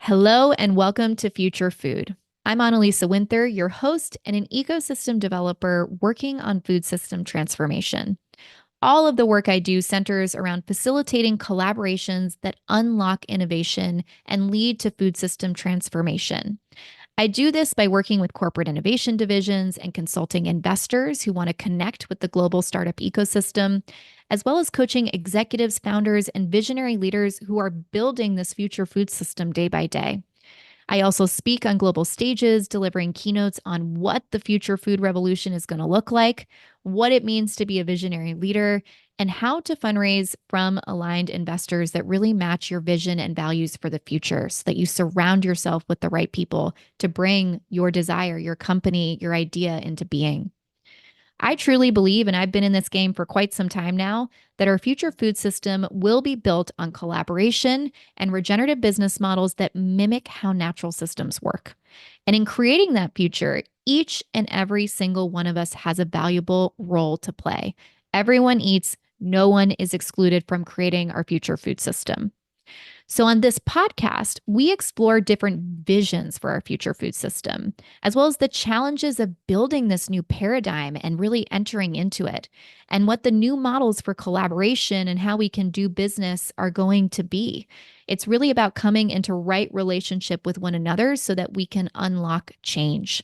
Hello and welcome to Future Food. I'm Analisa Winther, your host and an ecosystem developer working on food system transformation. All of the work I do centers around facilitating collaborations that unlock innovation and lead to food system transformation. I do this by working with corporate innovation divisions and consulting investors who want to connect with the global startup ecosystem, as well as coaching executives, founders, and visionary leaders who are building this future food system day by day. I also speak on global stages, delivering keynotes on what the future food revolution is going to look like, what it means to be a visionary leader, and how to fundraise from aligned investors that really match your vision and values for the future so that you surround yourself with the right people to bring your desire, your company, your idea into being. I truly believe, and I've been in this game for quite some time now, that our future food system will be built on collaboration and regenerative business models that mimic how natural systems work. And in creating that future, each and every single one of us has a valuable role to play. Everyone eats, no one is excluded from creating our future food system. So, on this podcast, we explore different visions for our future food system, as well as the challenges of building this new paradigm and really entering into it, and what the new models for collaboration and how we can do business are going to be. It's really about coming into right relationship with one another so that we can unlock change.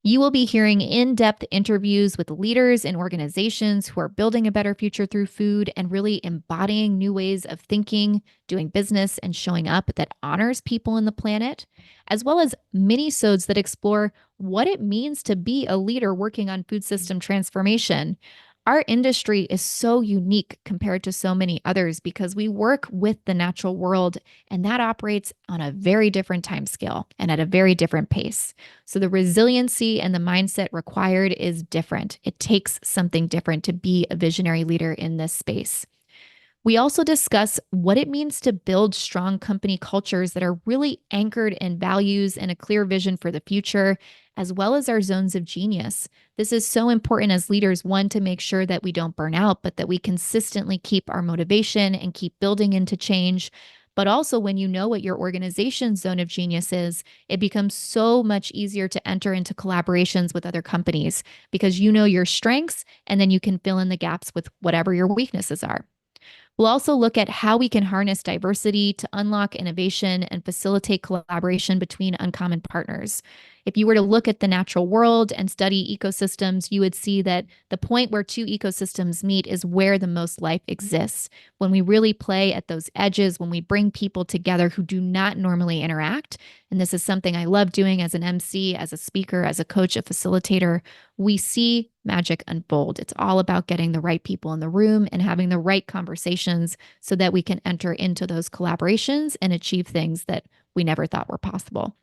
You will be hearing in depth interviews with leaders and organizations who are building a better future through food and really embodying new ways of thinking, doing business, and showing up that honors people and the planet, as well as mini-sodes that explore what it means to be a leader working on food system transformation. Our industry is so unique compared to so many others because we work with the natural world, and that operates on a very different time scale and at a very different pace. So the resiliency and the mindset required is different. It takes something different to be a visionary leader in this space. We also discuss what it means to build strong company cultures that are really anchored in values and a clear vision for the future, as well as our zones of genius. This is so important as leaders, one, to make sure that we don't burn out, but that we consistently keep our motivation and keep building into change. But also, when you know what your organization's zone of genius is, it becomes so much easier to enter into collaborations with other companies because you know your strengths and then you can fill in the gaps with whatever your weaknesses are. We'll also look at how we can harness diversity to unlock innovation and facilitate collaboration between uncommon partners. If you were to look at the natural world and study ecosystems, you would see that the point where two ecosystems meet is where the most life exists. When we really play at those edges, when we bring people together who do not normally interact, and this is something I love doing as an MC, as a speaker, as a coach, a facilitator, we see magic unfold. It's all about getting the right people in the room and having the right conversations so that we can enter into those collaborations and achieve things that we never thought were possible.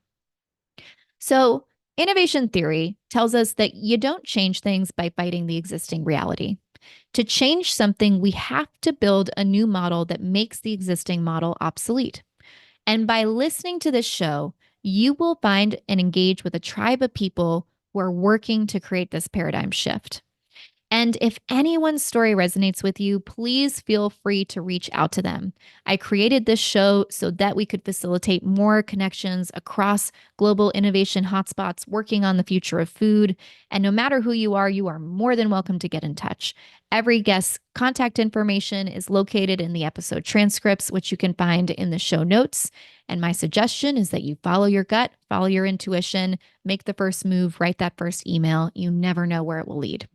So, innovation theory tells us that you don't change things by fighting the existing reality. To change something, we have to build a new model that makes the existing model obsolete. And by listening to this show, you will find and engage with a tribe of people who are working to create this paradigm shift. And if anyone's story resonates with you, please feel free to reach out to them. I created this show so that we could facilitate more connections across global innovation hotspots working on the future of food. And no matter who you are more than welcome to get in touch. Every guest's contact information is located in the episode transcripts, which you can find in the show notes. And my suggestion is that you follow your gut, follow your intuition, make the first move, write that first email. You never know where it will lead.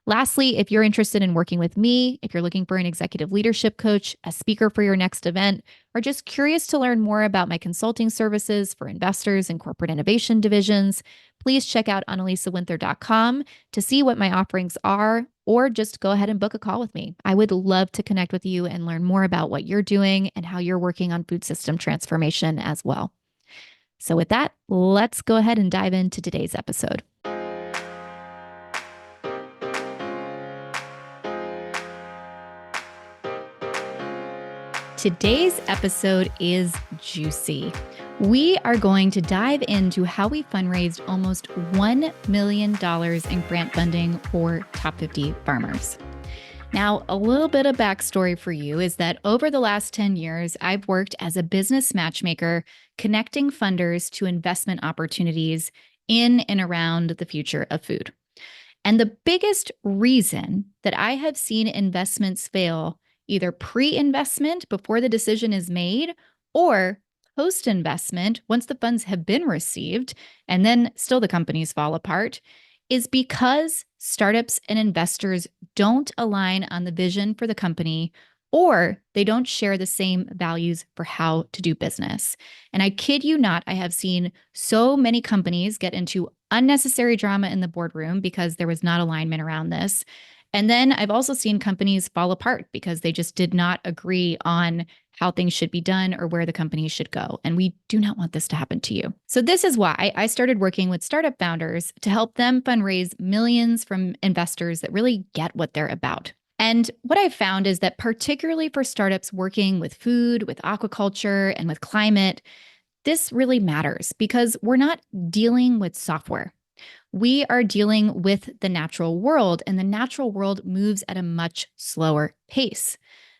Lastly, if you're interested in working with me, if you're looking for an executive leadership coach, a speaker for your next event, or just curious to learn more about my consulting services for investors and corporate innovation divisions, please check out analisawinther.com to see what my offerings are, or just go ahead and book a call with me. I would love to connect with you and learn more about what you're doing and how you're working on food system transformation as well. So with that, let's go ahead and dive into today's episode. Today's episode is juicy. We are going to dive into how we fundraised almost $1 million in grant funding for top 50 farmers. Now, a little bit of backstory for you is that over the last 10 years, I've worked as a business matchmaker, connecting funders to investment opportunities in and around the future of food. And the biggest reason that I have seen investments fail, either pre investment before the decision is made, or post investment once the funds have been received, and then still the companies fall apart, is because startups and investors don't align on the vision for the company, or they don't share the same values for how to do business. And I kid you not, I have seen so many companies get into unnecessary drama in the boardroom because there was not alignment around this. And then I've also seen companies fall apart because they just did not agree on how things should be done or where the company should go. And we do not want this to happen to you. So this is why I started working with startup founders to help them fundraise millions from investors that really get what they're about. And what I've found is that particularly for startups working with food, with aquaculture, and with climate, this really matters because we're not dealing with software. We are dealing with the natural world, and the natural world moves at a much slower pace.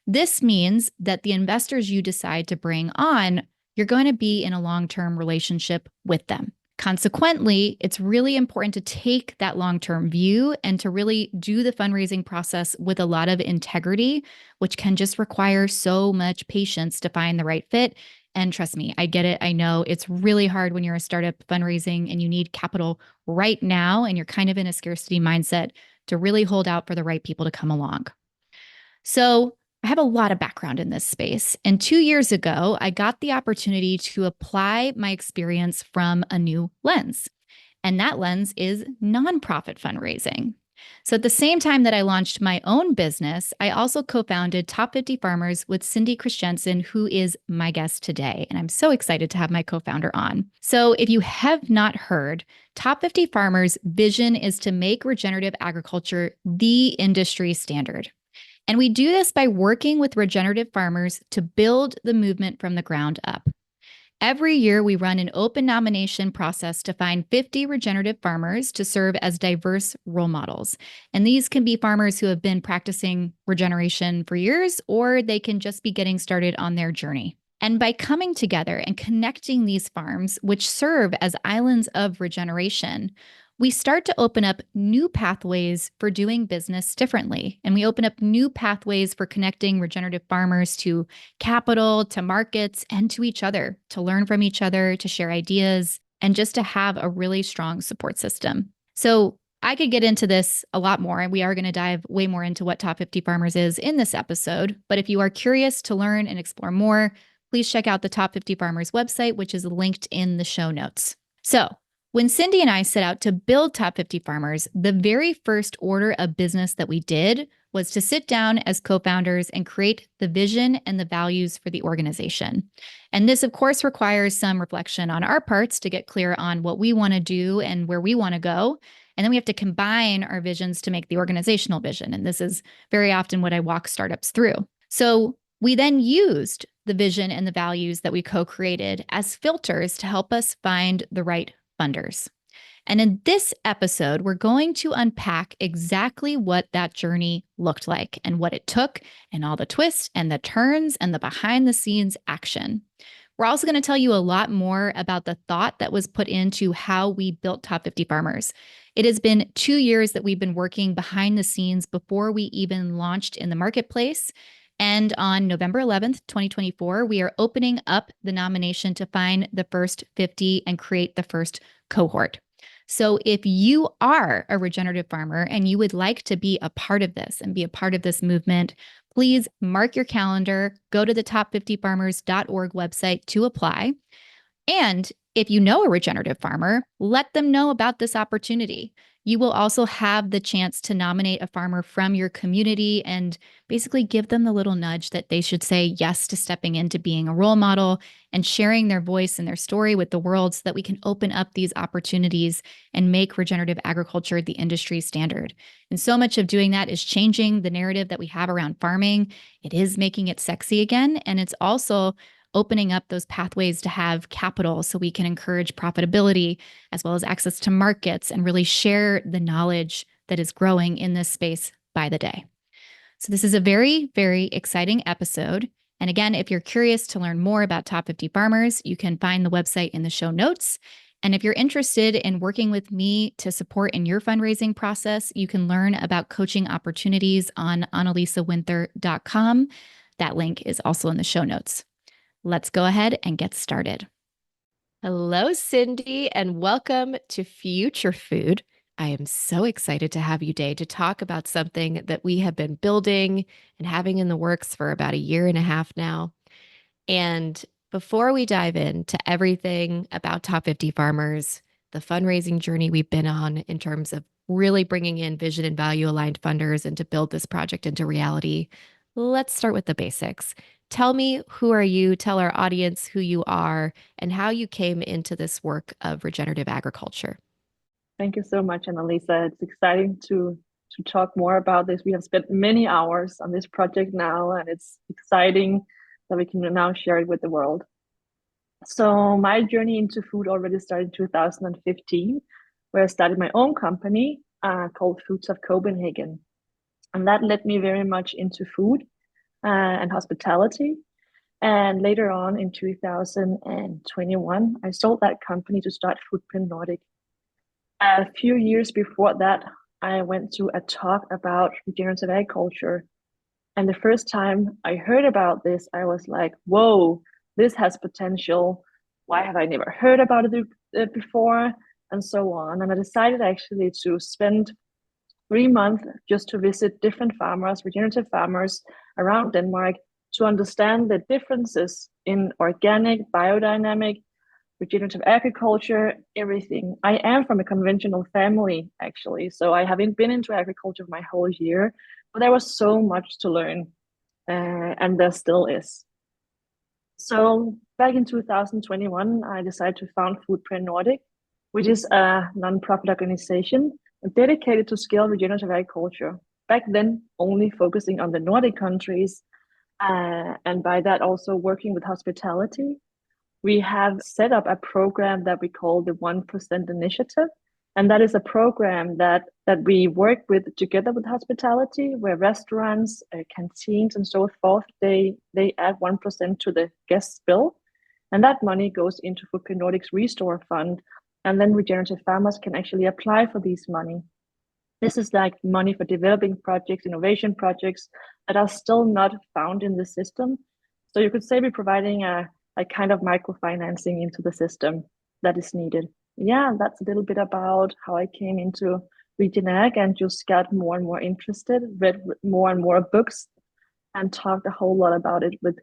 This means that the investors you decide to bring on, you're going to be in a long-term relationship with them. Consequently, it's really important to take that long-term view and to really do the fundraising process with a lot of integrity, which can just require so much patience to find the right fit. And trust me, I get it. I know it's really hard when you're a startup fundraising and you need capital right now and you're kind of in a scarcity mindset to really hold out for the right people to come along. So I have a lot of background in this space. And 2 years ago, I got the opportunity to apply my experience from a new lens. And that lens is nonprofit fundraising. So at the same time that I launched my own business, I also co-founded Top 50 Farmers with Cindie Christensen, who is my guest today. And I'm so excited to have my co-founder on. So if you have not heard, Top 50 Farmers' vision is to make regenerative agriculture the industry standard. And we do this by working with regenerative farmers to build the movement from the ground up. Every year, we run an open nomination process to find 50 regenerative farmers to serve as diverse role models. And these can be farmers who have been practicing regeneration for years, or they can just be getting started on their journey. And by coming together and connecting these farms, which serve as islands of regeneration, we start to open up new pathways for doing business differently. And we open up new pathways for connecting regenerative farmers to capital, to markets, and to each other, to learn from each other, to share ideas, and just to have a really strong support system. So I could get into this a lot more, and we are going to dive way more into what Top 50 Farmers is in this episode. But if you are curious to learn and explore more, please check out the Top 50 Farmers website, which is linked in the show notes. So when Cindie and I set out to build Top 50 Farmers, the very first order of business that we did was to sit down as co-founders and create the vision and the values for the organization. And this, of course, requires some reflection on our parts to get clear on what we want to do and where we want to go. And then we have to combine our visions to make the organizational vision. And this is very often what I walk startups through. So we then used the vision and the values that we co-created as filters to help us find the right funders. And in this episode, we're going to unpack exactly what that journey looked like and what it took and all the twists and the turns and the behind the scenes action. We're also going to tell you a lot more about the thought that was put into how we built Top 50 Farmers. It has been 2 years that we've been working behind the scenes before we even launched in the marketplace. And on November 11th, 2024, we are opening up the nomination to find the first 50 and create the first cohort. So if you are a regenerative farmer and you would like to be a part of this and be a part of this movement, please mark your calendar, go to the top50farmers.org website to apply. And if you know a regenerative farmer, let them know about this opportunity. You will also have the chance to nominate a farmer from your community and basically give them the little nudge that they should say yes to stepping into being a role model and sharing their voice and their story with the world so that we can open up these opportunities and make regenerative agriculture the industry standard. And so much of doing that is changing the narrative that we have around farming. It is making it sexy again, and it's also opening up those pathways to have capital so we can encourage profitability as well as access to markets and really share the knowledge that is growing in this space by the day. So, this is a very, very exciting episode. And again, if you're curious to learn more about Top 50 Farmers, you can find the website in the show notes. And if you're interested in working with me to support in your fundraising process, you can learn about coaching opportunities on analisawinther.com. That link is also in the show notes. Let's go ahead and get started. Hello, Cindie, and welcome to Future Food. I am so excited to have you today to talk about something that we have been building and having in the works for about a year and a half now. And before we dive into everything about Top 50 Farmers, the fundraising journey we've been on in terms of really bringing in vision and value aligned funders and to build this project into reality, let's start with the basics. Tell me, who are you? Tell our audience who you are and how you came into this work of regenerative agriculture. Thank you so much, Analisa. It's exciting to talk more about this. We have spent many hours on this project now, and it's exciting that we can now share it with the world. So my journey into food already started in 2015, where I started my own company called Foods of Copenhagen. And that led me very much into food and hospitality. And later on in 2021, I sold that company to start Footprint Nordic. A few years before that, I went to a talk about regenerative agriculture. And the first time I heard about this, I was like, whoa, this has potential. Why have I never heard about it before? And so on. And I decided actually to spend 3 months just to visit different farmers, regenerative farmers around Denmark, to understand the differences in organic, biodynamic, regenerative agriculture, everything. I am from a conventional family, actually, so I haven't been into agriculture my whole year, but there was so much to learn, and there still is. So back in 2021, I decided to found Footprint Nordic, which is a non-profit organization dedicated to scale regenerative agriculture. Back then, only focusing on the Nordic countries, and by that also working with hospitality. We have set up a program that we call the 1% Initiative. And that is a program that we work with together with hospitality, where restaurants, canteens, and so forth, they add 1% to the guest's bill. And that money goes into Footprint Nordic's Restore Fund. And then regenerative farmers can actually apply for this money. This is like money for developing projects, innovation projects that are still not found in the system. So you could say we're providing a kind of microfinancing into the system that is needed. Yeah, that's a little bit about how I came into Regen Ag and just got more and more interested, read more and more books, and talked a whole lot about it with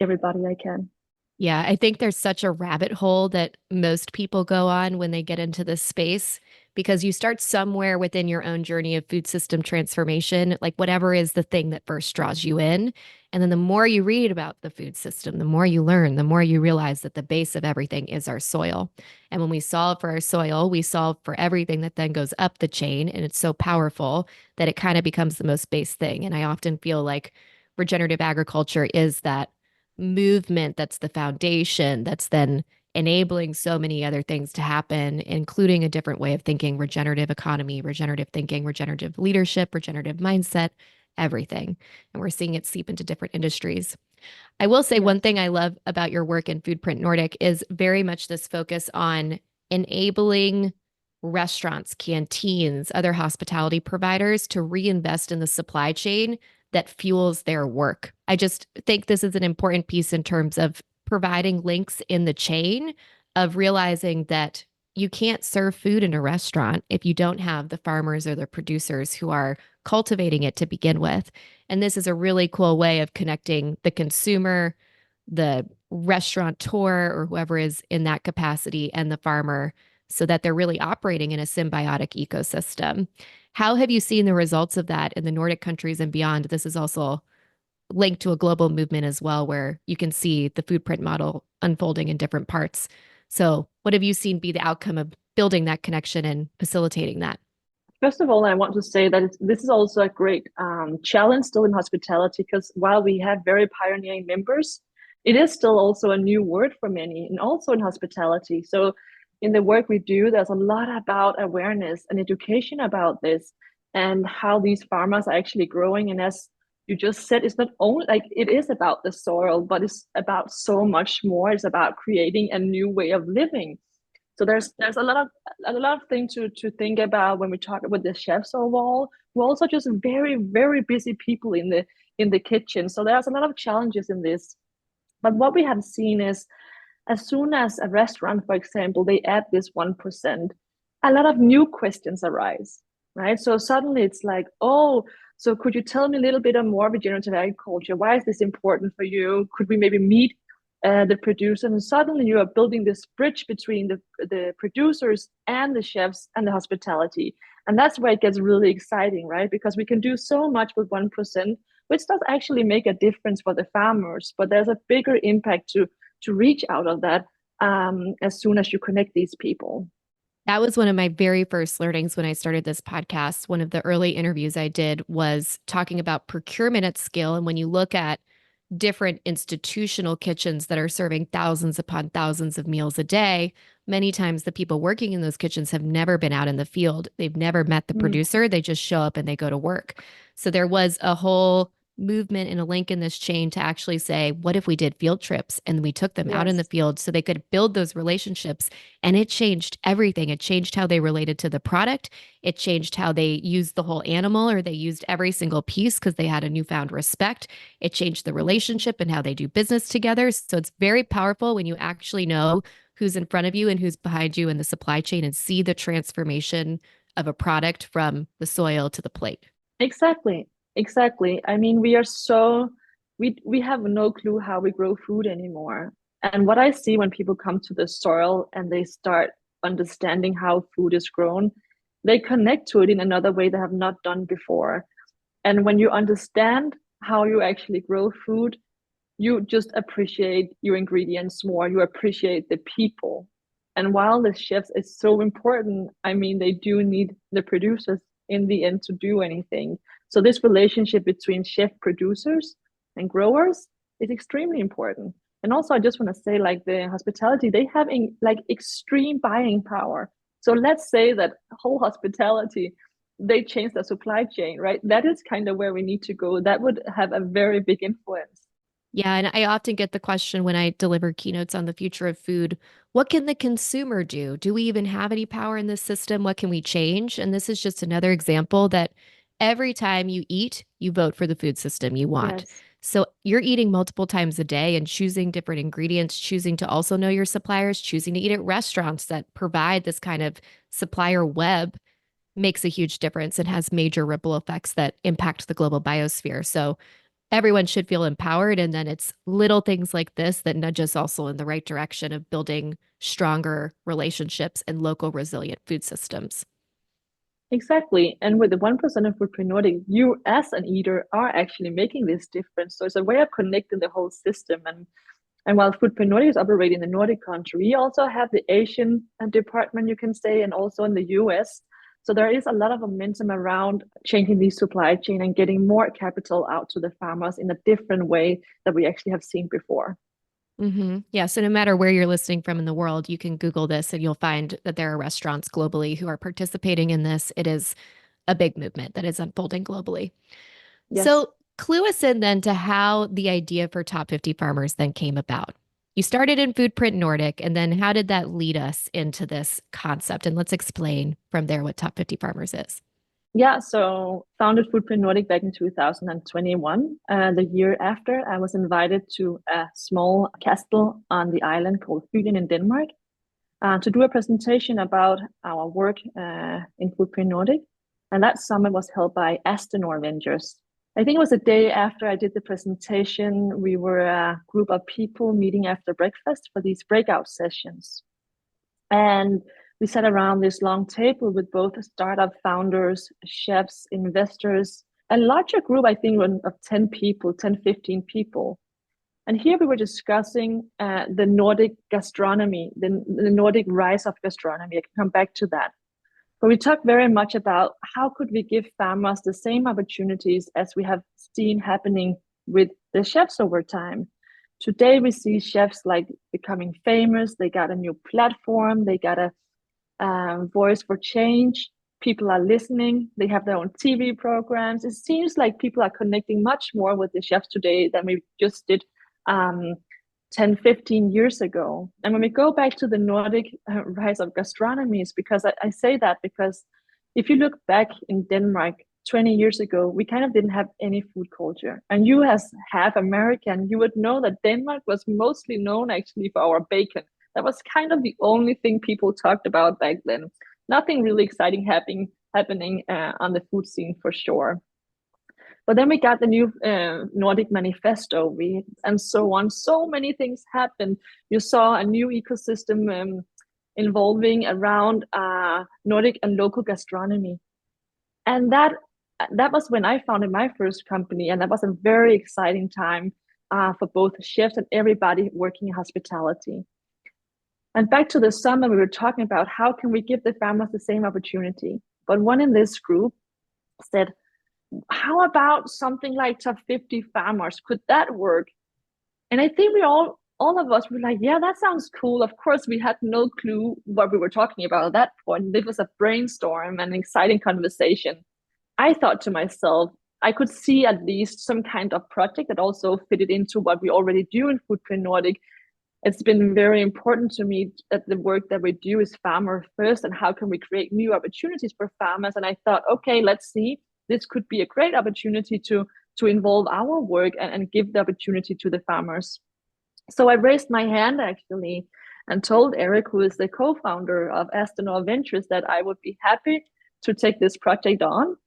everybody I can. Yeah, I think there's such a rabbit hole that most people go on when they get into this space because you start somewhere within your own journey of food system transformation, like whatever is the thing that first draws you in. And then the more you read about the food system, the more you learn, the more you realize that the base of everything is our soil. And when we solve for our soil, we solve for everything that then goes up the chain. And it's so powerful that it kind of becomes the most base thing. And I often feel like regenerative agriculture is that movement that's the foundation that's then enabling so many other things to happen, including a different way of thinking, regenerative economy, regenerative thinking, regenerative leadership, regenerative mindset, everything. And we're seeing it seep into different industries. I will say one thing I love about your work in Footprint Nordic is very much this focus on enabling restaurants, canteens, other hospitality providers to reinvest in the supply chain that fuels their work. I just think this is an important piece in terms of providing links in the chain of realizing that you can't serve food in a restaurant if you don't have the farmers or the producers who are cultivating it to begin with. And this is a really cool way of connecting the consumer, the restaurateur, or whoever is in that capacity, and the farmer so that they're really operating in a symbiotic ecosystem. How have you seen the results of that in the Nordic countries and beyond? This is also linked to a global movement as well, where you can see the footprint model unfolding in different parts. So, what have you seen be the outcome of building that connection and facilitating that? First of all, I want to say that this is also a great challenge still in hospitality, because while we have very pioneering members, it is still also a new word for many, and also in hospitality. So in the work we do, there's a lot about awareness and education about this and how these farmers are actually growing. And as you just said, it's not only like it is about the soil, but it's about so much more. It's about creating a new way of living. So there's a lot of things to think about when we talk with the chefs overall. We're also just very, very busy people in the kitchen. So there's a lot of challenges in this. But what we have seen is, as soon as a restaurant, for example, they add this 1%, a lot of new questions arise, right? So suddenly it's like, oh, so could you tell me a little bit more regenerative agriculture? Why is this important for you? Could we maybe meet the producer? And suddenly you are building this bridge between the producers and the chefs and the hospitality. And that's where it gets really exciting, right? Because we can do so much with 1%, which does actually make a difference for the farmers, but there's a bigger impact to reach out of that as soon as you connect these people. That was one of my very first learnings when I started this podcast. One of the early interviews I did was talking about procurement at scale. And when you look at different institutional kitchens that are serving thousands upon thousands of meals a day, many times the people working in those kitchens have never been out in the field. They've never met the Mm, producer. They just show up and they go to work. So there was a whole movement and a link in this chain to actually say, what if we did field trips and we took them out in the yes, field so they could build those relationships? And it changed everything. It changed how they related to the product. It changed how they used the whole animal, or they used every single piece because they had a newfound respect. It changed the relationship and how they do business together. So it's very powerful when you actually know who's in front of you and who's behind you in the supply chain and see the transformation of a product from the soil to the plate. exactly, exactly. I mean, we have no clue how we grow food anymore. And what I see when people come to the soil and they start understanding how food is grown, they connect to it in another way they have not done before. And when you understand how you actually grow food, you just appreciate your ingredients more. You appreciate the people. And while the chefs is so important, I mean, they do need the producers in the end to do anything. So this relationship between chef producers and growers is extremely important. And also, I just want to say, like the hospitality, they have like extreme buying power. So let's say that whole hospitality, they change the supply chain, right? That is kind of where we need to go. That would have a very big influence. Yeah, and I often get the question when I deliver keynotes on the future of food, what can the consumer do? Do we even have any power in this system? What can we change? And this is just another example that every time you eat, you vote for the food system you want. Yes. So you're eating multiple times a day and choosing different ingredients, choosing to also know your suppliers, choosing to eat at restaurants that provide this kind of supplier web makes a huge difference and has major ripple effects that impact the global biosphere. So everyone should feel empowered. And then it's little things like this that nudge us also in the right direction of building stronger relationships and local resilient food systems. Exactly. And with the 1% of food Nordic, you as an eater are actually making this difference. So it's a way of connecting the whole system. And while Food Nordic is operating in the Nordic country, we also have the Asian department, you can say, and also in the US. So there is a lot of momentum around changing the supply chain and getting more capital out to the farmers in a different way that we actually have seen before. Yeah. So no matter where you're listening from in the world, you can Google this and you'll find that there are restaurants globally who are participating in this. It is a big movement that is unfolding globally. Yes. So clue us in then to how the idea for Top 50 Farmers then came about. You started in Foodprint Nordic, and then how did that lead us into this concept? And let's explain from there what Top 50 Farmers is. Yeah, so founded Footprint Nordic back in 2021. The year after, I was invited to a small castle on the island called Fyn in Denmark to do a presentation about our work in Footprint Nordic. And that summit was held by Astonor Ventures. I think it was the day after I did the presentation. We were a group of people meeting after breakfast for these breakout sessions. And we sat around this long table with both startup founders, chefs, investors, a larger group, I think, of 10 people, 10, 15 people. And here we were discussing the Nordic gastronomy, the Nordic rise of gastronomy. I can come back to that. But we talked very much about how could we give farmers the same opportunities as we have seen happening with the chefs over time. Today we see chefs like becoming famous. They got a new platform. They got a voice for change. People are listening. They have their own TV programs. It seems like people are connecting much more with the chefs today than we just did um, 10, 15 years ago. And when we go back to the Nordic rise of gastronomy, is because I say that because if you look back in Denmark 20 years ago, we kind of didn't have any food culture. And you, as half American, you would know that Denmark was mostly known actually for our bacon. That was kind of the only thing people talked about back then. Nothing really exciting happening on the food scene for sure. But then we got the new Nordic Manifesto, and so on. So many things happened. You saw a new ecosystem involving around Nordic and local gastronomy, and that was when I founded my first company, and that was a very exciting time for both chefs and everybody working in hospitality. And back to the summer, we were talking about how can we give the farmers the same opportunity. But one in this group said, how about something like top 50 farmers? Could that work? And I think all of us were like, yeah, that sounds cool. Of course, we had no clue what we were talking about at that point. It was a brainstorm and an exciting conversation. I thought to myself, I could see at least some kind of project that also fitted into what we already do in Footprint Nordic. It's been very important to me that the work that we do is farmer first, and how can we create new opportunities for farmers. And I thought, okay, let's see, this could be a great opportunity to involve our work and give the opportunity to the farmers. So I raised my hand actually and told Eric, who is the co-founder of Astonor Ventures, that I would be happy to take this project on.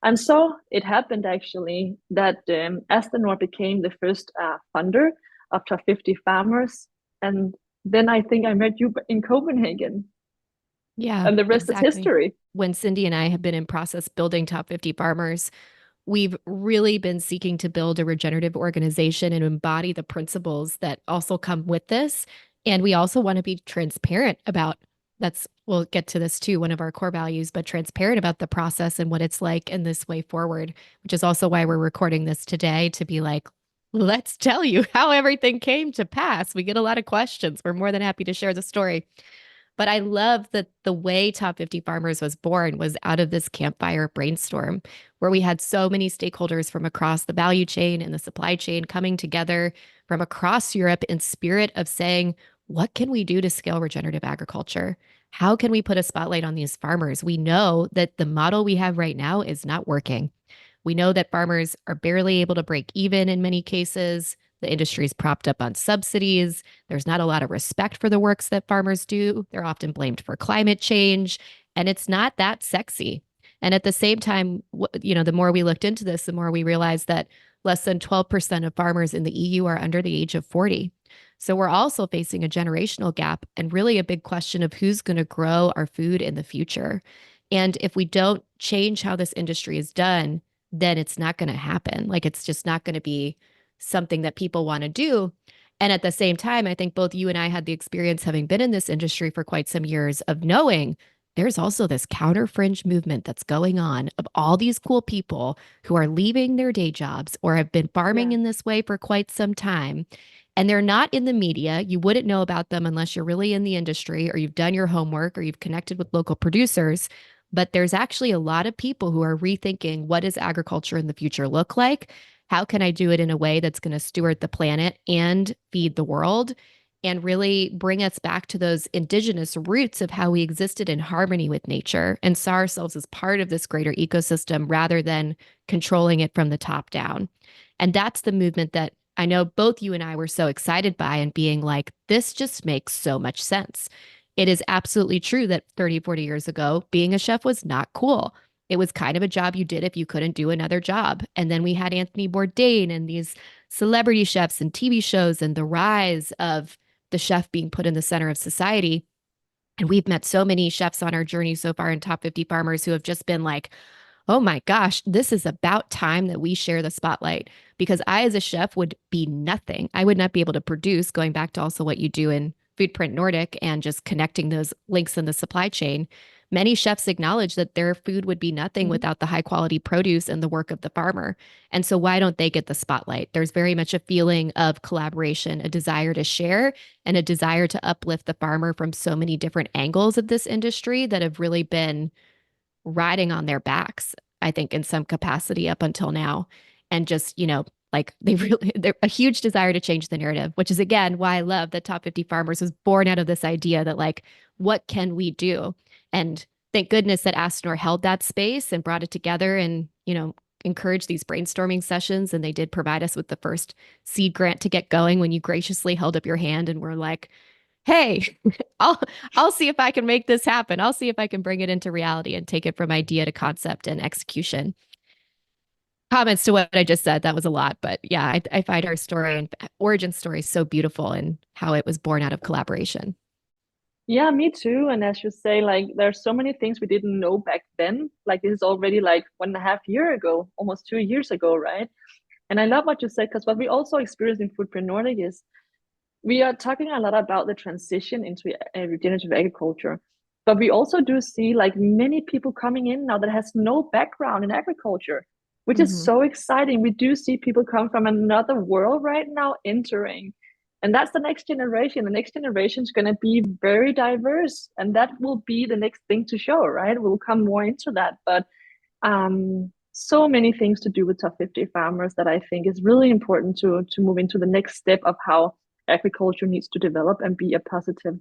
And so it happened actually that Astonor became the first funder of top 50 farmers. And then I think I met you in Copenhagen, Yeah, and the rest is exactly. history. When Cindie and I have been in process building top 50 farmers, we've really been seeking to build a regenerative organization and embody the principles that also come with this. And we also want to be transparent about that's, we'll get to this too, one of our core values, but transparent about the process and what it's like in this way forward, which is also why we're recording this today to be like, let's tell you how everything came to pass. We get a lot of questions. We're more than happy to share the story. But I love that the way Top 50 Farmers was born was out of this campfire brainstorm where we had so many stakeholders from across the value chain and the supply chain coming together from across Europe in spirit of saying, what can we do to scale regenerative agriculture? How can we put a spotlight on these farmers? We know that the model we have right now is not working. We know that farmers are barely able to break even in many cases. The industry is propped up on subsidies. There's not a lot of respect for the works that farmers do. They're often blamed for climate change, and it's not that sexy. And at the same time, the more we looked into this, the more we realized that less than 12% of farmers in the EU are under the age of 40. So we're also facing a generational gap and really a big question of who's going to grow our food in the future. And if we don't change how this industry is done, then it's not going to happen. Like it's just not going to be something that people want to do. And at the same time, I think both you and I had the experience having been in this industry for quite some years of knowing there's also this counter fringe movement that's going on of all these cool people who are leaving their day jobs or have been farming Yeah. in this way for quite some time. And they're not in the media. You wouldn't know about them unless you're really in the industry or you've done your homework or you've connected with local producers. But there's actually a lot of people who are rethinking what does agriculture in the future look like? How can I do it in a way that's going to steward the planet and feed the world and really bring us back to those indigenous roots of how we existed in harmony with nature and saw ourselves as part of this greater ecosystem rather than controlling it from the top down. And that's the movement that I know both you and I were so excited by and being like, this just makes so much sense. It is absolutely true that 30, 40 years ago, being a chef was not cool. It was kind of a job you did if you couldn't do another job. And then we had Anthony Bourdain and these celebrity chefs and TV shows and the rise of the chef being put in the center of society. And we've met so many chefs on our journey so far in Top 50 Farmers who have just been like, oh my gosh, this is about time that we share the spotlight because I, as a chef, would be nothing. I would not be able to produce, going back to also what you do in Foodprint Nordic and just connecting those links in the supply chain. Many chefs acknowledge that their food would be nothing Mhm. without the high quality produce and the work of the farmer. And so, why don't they get the spotlight? There's very much a feeling of collaboration, a desire to share, and a desire to uplift the farmer from so many different angles of this industry that have really been riding on their backs, I think, in some capacity up until now. And just, like they're a huge desire to change the narrative, which is again why I love that Top 50 Farmers was born out of this idea that, like, what can we do? And thank goodness that Astonor held that space and brought it together and, encouraged these brainstorming sessions. And they did provide us with the first seed grant to get going when you graciously held up your hand and were like, hey, I'll I'll see if I can make this happen. I'll see if I can bring it into reality and take it from idea to concept and execution. Comments to what I just said, that was a lot, but yeah, I find our story and origin story so beautiful and how it was born out of collaboration. Yeah, me too. And as you say, like there's so many things we didn't know back then. Like this is already like 1.5 years ago, almost 2 years ago, right? And I love what you said because what we also experience in Footprint Nordic is we are talking a lot about the transition into regenerative agriculture, but we also do see like many people coming in now that has no background in agriculture, which is Mm-hmm. so exciting. We do see people come from another world right now entering, and that's the next generation. The next generation is going to be very diverse, and that will be the next thing to show, right? We'll come more into that, but so many things to do with top 50 farmers that I think is really important to move into the next step of how agriculture needs to develop and be a positive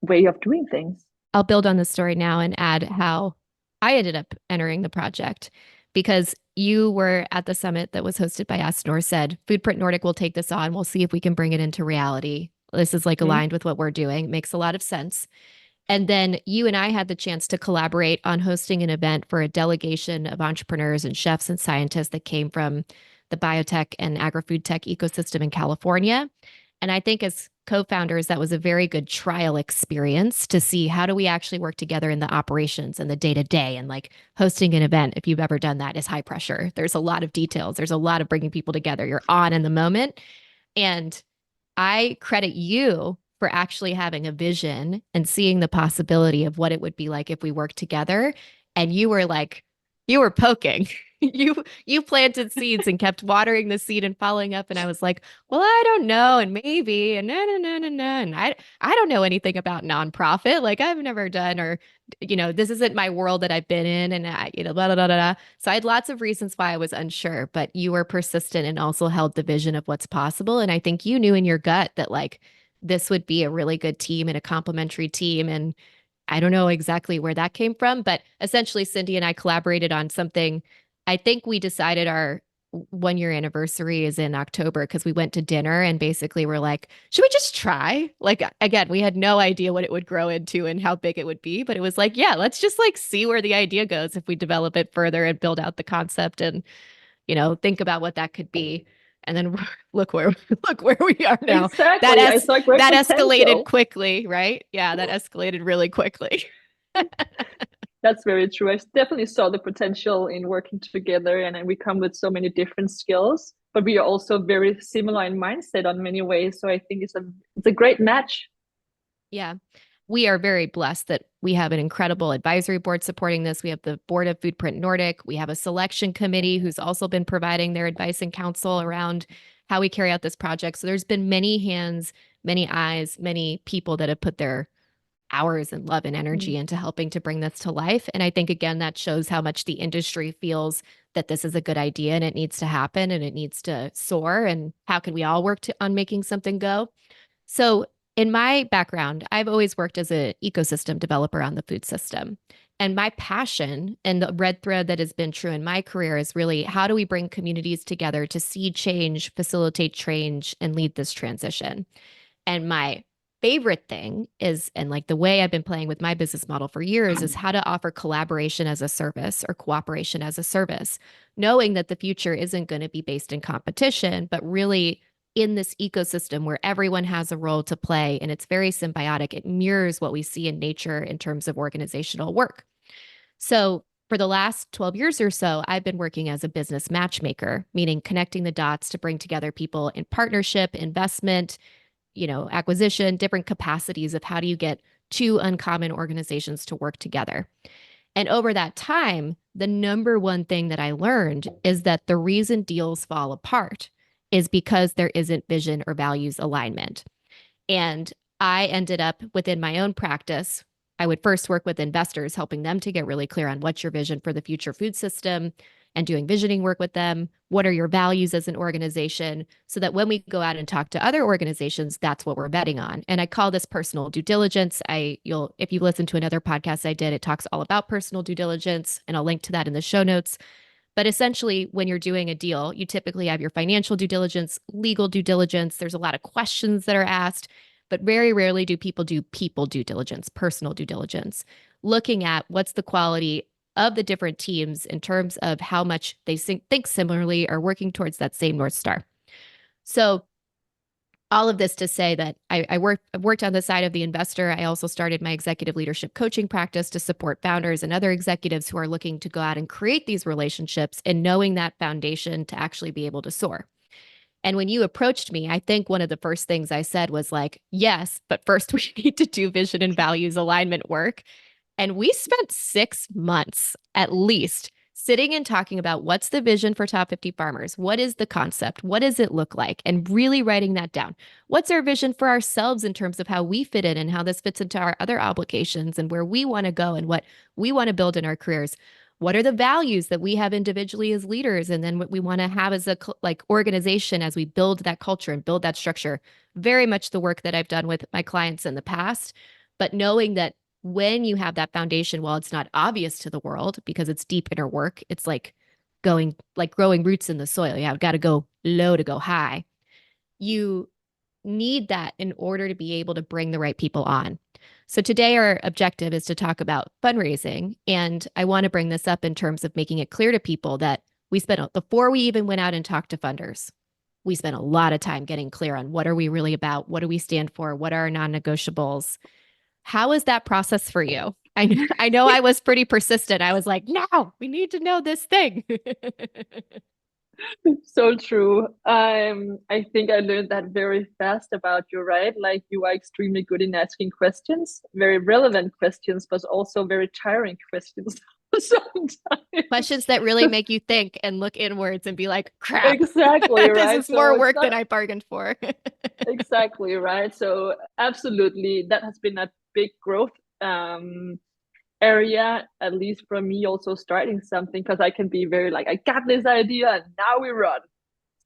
way of doing things. I'll build on the story now and add how I ended up entering the project because you were at the summit that was hosted by Asnor, said Foodprint Nordic will take this on. We'll see if we can bring it into reality. This is like Mm-hmm. aligned with what we're doing. It makes a lot of sense. And then you and I had the chance to collaborate on hosting an event for a delegation of entrepreneurs and chefs and scientists that came from the biotech and agri-food tech ecosystem in California. And I think as co-founders, that was a very good trial experience to see how do we actually work together in the operations and the day-to-day. And like hosting an event, if you've ever done that, is high pressure. There's a lot of details. There's a lot of bringing people together. You're on in the moment. And I credit you for actually having a vision and seeing the possibility of what it would be like if we worked together. And you were like, you were poking. You planted seeds and kept watering the seed and following up. And I was like, well, I don't know, and maybe, and no, no, no, no, no. And I don't know anything about nonprofit. Like I've never done, or this isn't my world that I've been in, and blah, blah, blah, blah, blah. So I had lots of reasons why I was unsure, but you were persistent and also held the vision of what's possible. And I think you knew in your gut that like this would be a really good team and a complementary team. And I don't know exactly where that came from, but essentially Cindie and I collaborated on something. I think we decided our 1 year anniversary is in October because we went to dinner and basically we're like, should we just try? Like, again, we had no idea what it would grow into and how big it would be, but it was like, yeah, let's just like see where the idea goes if we develop it further and build out the concept and, think about what that could be. And then look where look where we are now. That Exactly. I es saw great that escalated potential. quickly, right? Yeah, that escalated really quickly. That's very true. I definitely saw the potential in working together, and we come with so many different skills, but we are also very similar in mindset on many ways. So I think it's a great match. Yeah. We are very blessed that we have an incredible advisory board supporting this. We have the board of Foodprint Nordic. We have a selection committee who's also been providing their advice and counsel around how we carry out this project. So there's been many hands, many eyes, many people that have put their hours and love and energy Mm. into helping to bring this to life. And I think, again, that shows how much the industry feels that this is a good idea and it needs to happen and it needs to soar. And how can we all work on making something go? So, in my background, I've always worked as an ecosystem developer on the food system. And my passion and the red thread that has been true in my career is really how do we bring communities together to see change, facilitate change, and lead this transition? And my favorite thing is, and like the way I've been playing with my business model for years, is how to offer collaboration as a service or cooperation as a service, knowing that the future isn't going to be based in competition, but really in this ecosystem where everyone has a role to play and it's very symbiotic. It mirrors what we see in nature in terms of organizational work. So, for the last 12 years or so, I've been working as a business matchmaker, meaning connecting the dots to bring together people in partnership, investment, acquisition, different capacities of how do you get two uncommon organizations to work together. And over that time, the number one thing that I learned is that the reason deals fall apart is because there isn't vision or values alignment. And I ended up within my own practice. I would first work with investors, helping them to get really clear on what's your vision for the future food system and doing visioning work with them. What are your values as an organization? So that when we go out and talk to other organizations, that's what we're betting on. And I call this personal due diligence. If you listen to another podcast I did, it talks all about personal due diligence, and I'll link to that in the show notes. But essentially, when you're doing a deal, you typically have your financial due diligence, legal due diligence. There's a lot of questions that are asked, but very rarely do people do people due diligence, personal due diligence, looking at what's the quality of the different teams in terms of how much they think similarly or working towards that same North Star. So all of this to say that I've worked on the side of the investor. I also started my executive leadership coaching practice to support founders and other executives who are looking to go out and create these relationships and knowing that foundation to actually be able to soar. And when you approached me, I think one of the first things I said was like, yes, but first we need to do vision and values alignment work. And we spent 6 months at least sitting and talking about what's the vision for Top 50 Farmers? What is the concept? What does it look like? And really writing that down. What's our vision for ourselves in terms of how we fit in and how this fits into our other obligations and where we want to go and what we want to build in our careers? What are the values that we have individually as leaders? And then what we want to have as a organization as we build that culture and build that structure. Very much the work that I've done with my clients in the past, but knowing that when you have that foundation, while it's not obvious to the world because it's deep inner work, it's like growing roots in the soil. Yeah, I've got to go low to go high. You need that in order to be able to bring the right people on. So today our objective is to talk about fundraising. And I want to bring this up in terms of making it clear to people that before we even went out and talked to funders, we spent a lot of time getting clear on what are we really about? What do we stand for? What are our non-negotiables? How is that process for you? I know I was pretty persistent. I was like, no, we need to know this thing. So true. I think I learned that very fast about you, right? Like you are extremely good in asking questions, very relevant questions, but also very tiring questions Questions sometimes. that really make you think and look inwards and be like, crap, Exactly, this right? is So more it's work not than I bargained for. exactly right. So absolutely, that has been a big growth area, at least for me, also starting something because I can be very like, I got this idea and now we run.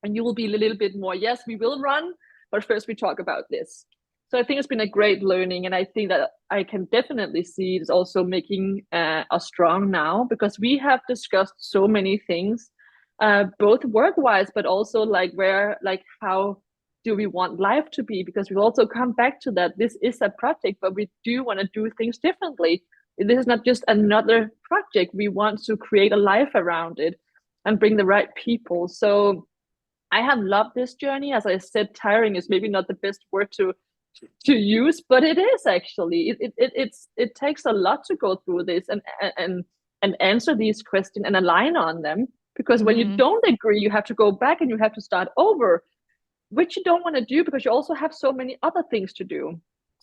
And you will be a little bit more, yes, we will run, but first we talk about this. So I think it's been a great learning. And I think that I can definitely see it's also making us strong now because we have discussed so many things, both work wise, but also like how do we want life to be? Because we also come back to that. This is a project, but we do want to do things differently. This is not just another project. We want to create a life around it and bring the right people. So I have loved this journey. As I said, tiring is maybe not the best word to use, but it is actually. It takes a lot to go through this and answer these questions and align on them. Because when you Mm-hmm. don't agree, you have to go back and you have to start over, which you don't want to do because you also have so many other things to do.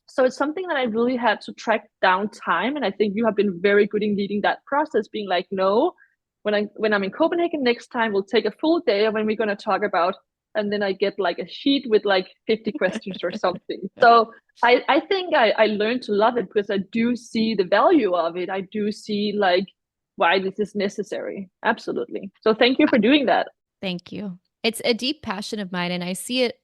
So it's something that I really had to track down time, and I think you have been very good in leading that process, being like, no, when I'm in Copenhagen next time, we'll take a full day when we're going to talk about, and then I get like a sheet with like 50 questions or something. So I think I learned to love it because I do see the value of it. I do see like why this is necessary. Absolutely. So thank you for doing that. Thank you. It's a deep passion of mine, and I see it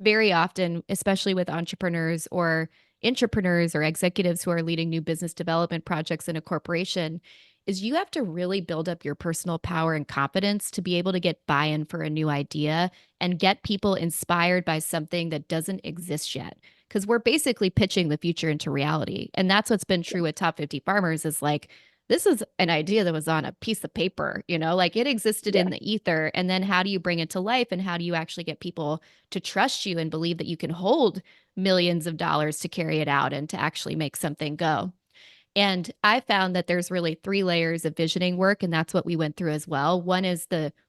very often, especially with entrepreneurs or intrapreneurs or executives who are leading new business development projects in a corporation, is you have to really build up your personal power and confidence to be able to get buy-in for a new idea and get people inspired by something that doesn't exist yet. Because we're basically pitching the future into reality. And that's what's been true with Top 50 Farmers is like, this is an idea that was on a piece of paper, like it existed Yeah. in the ether. And then how do you bring it to life? And how do you actually get people to trust you and believe that you can hold millions of dollars to carry it out and to actually make something go? And I found that there's really 3 layers of visioning work, and that's what we went through as well. One is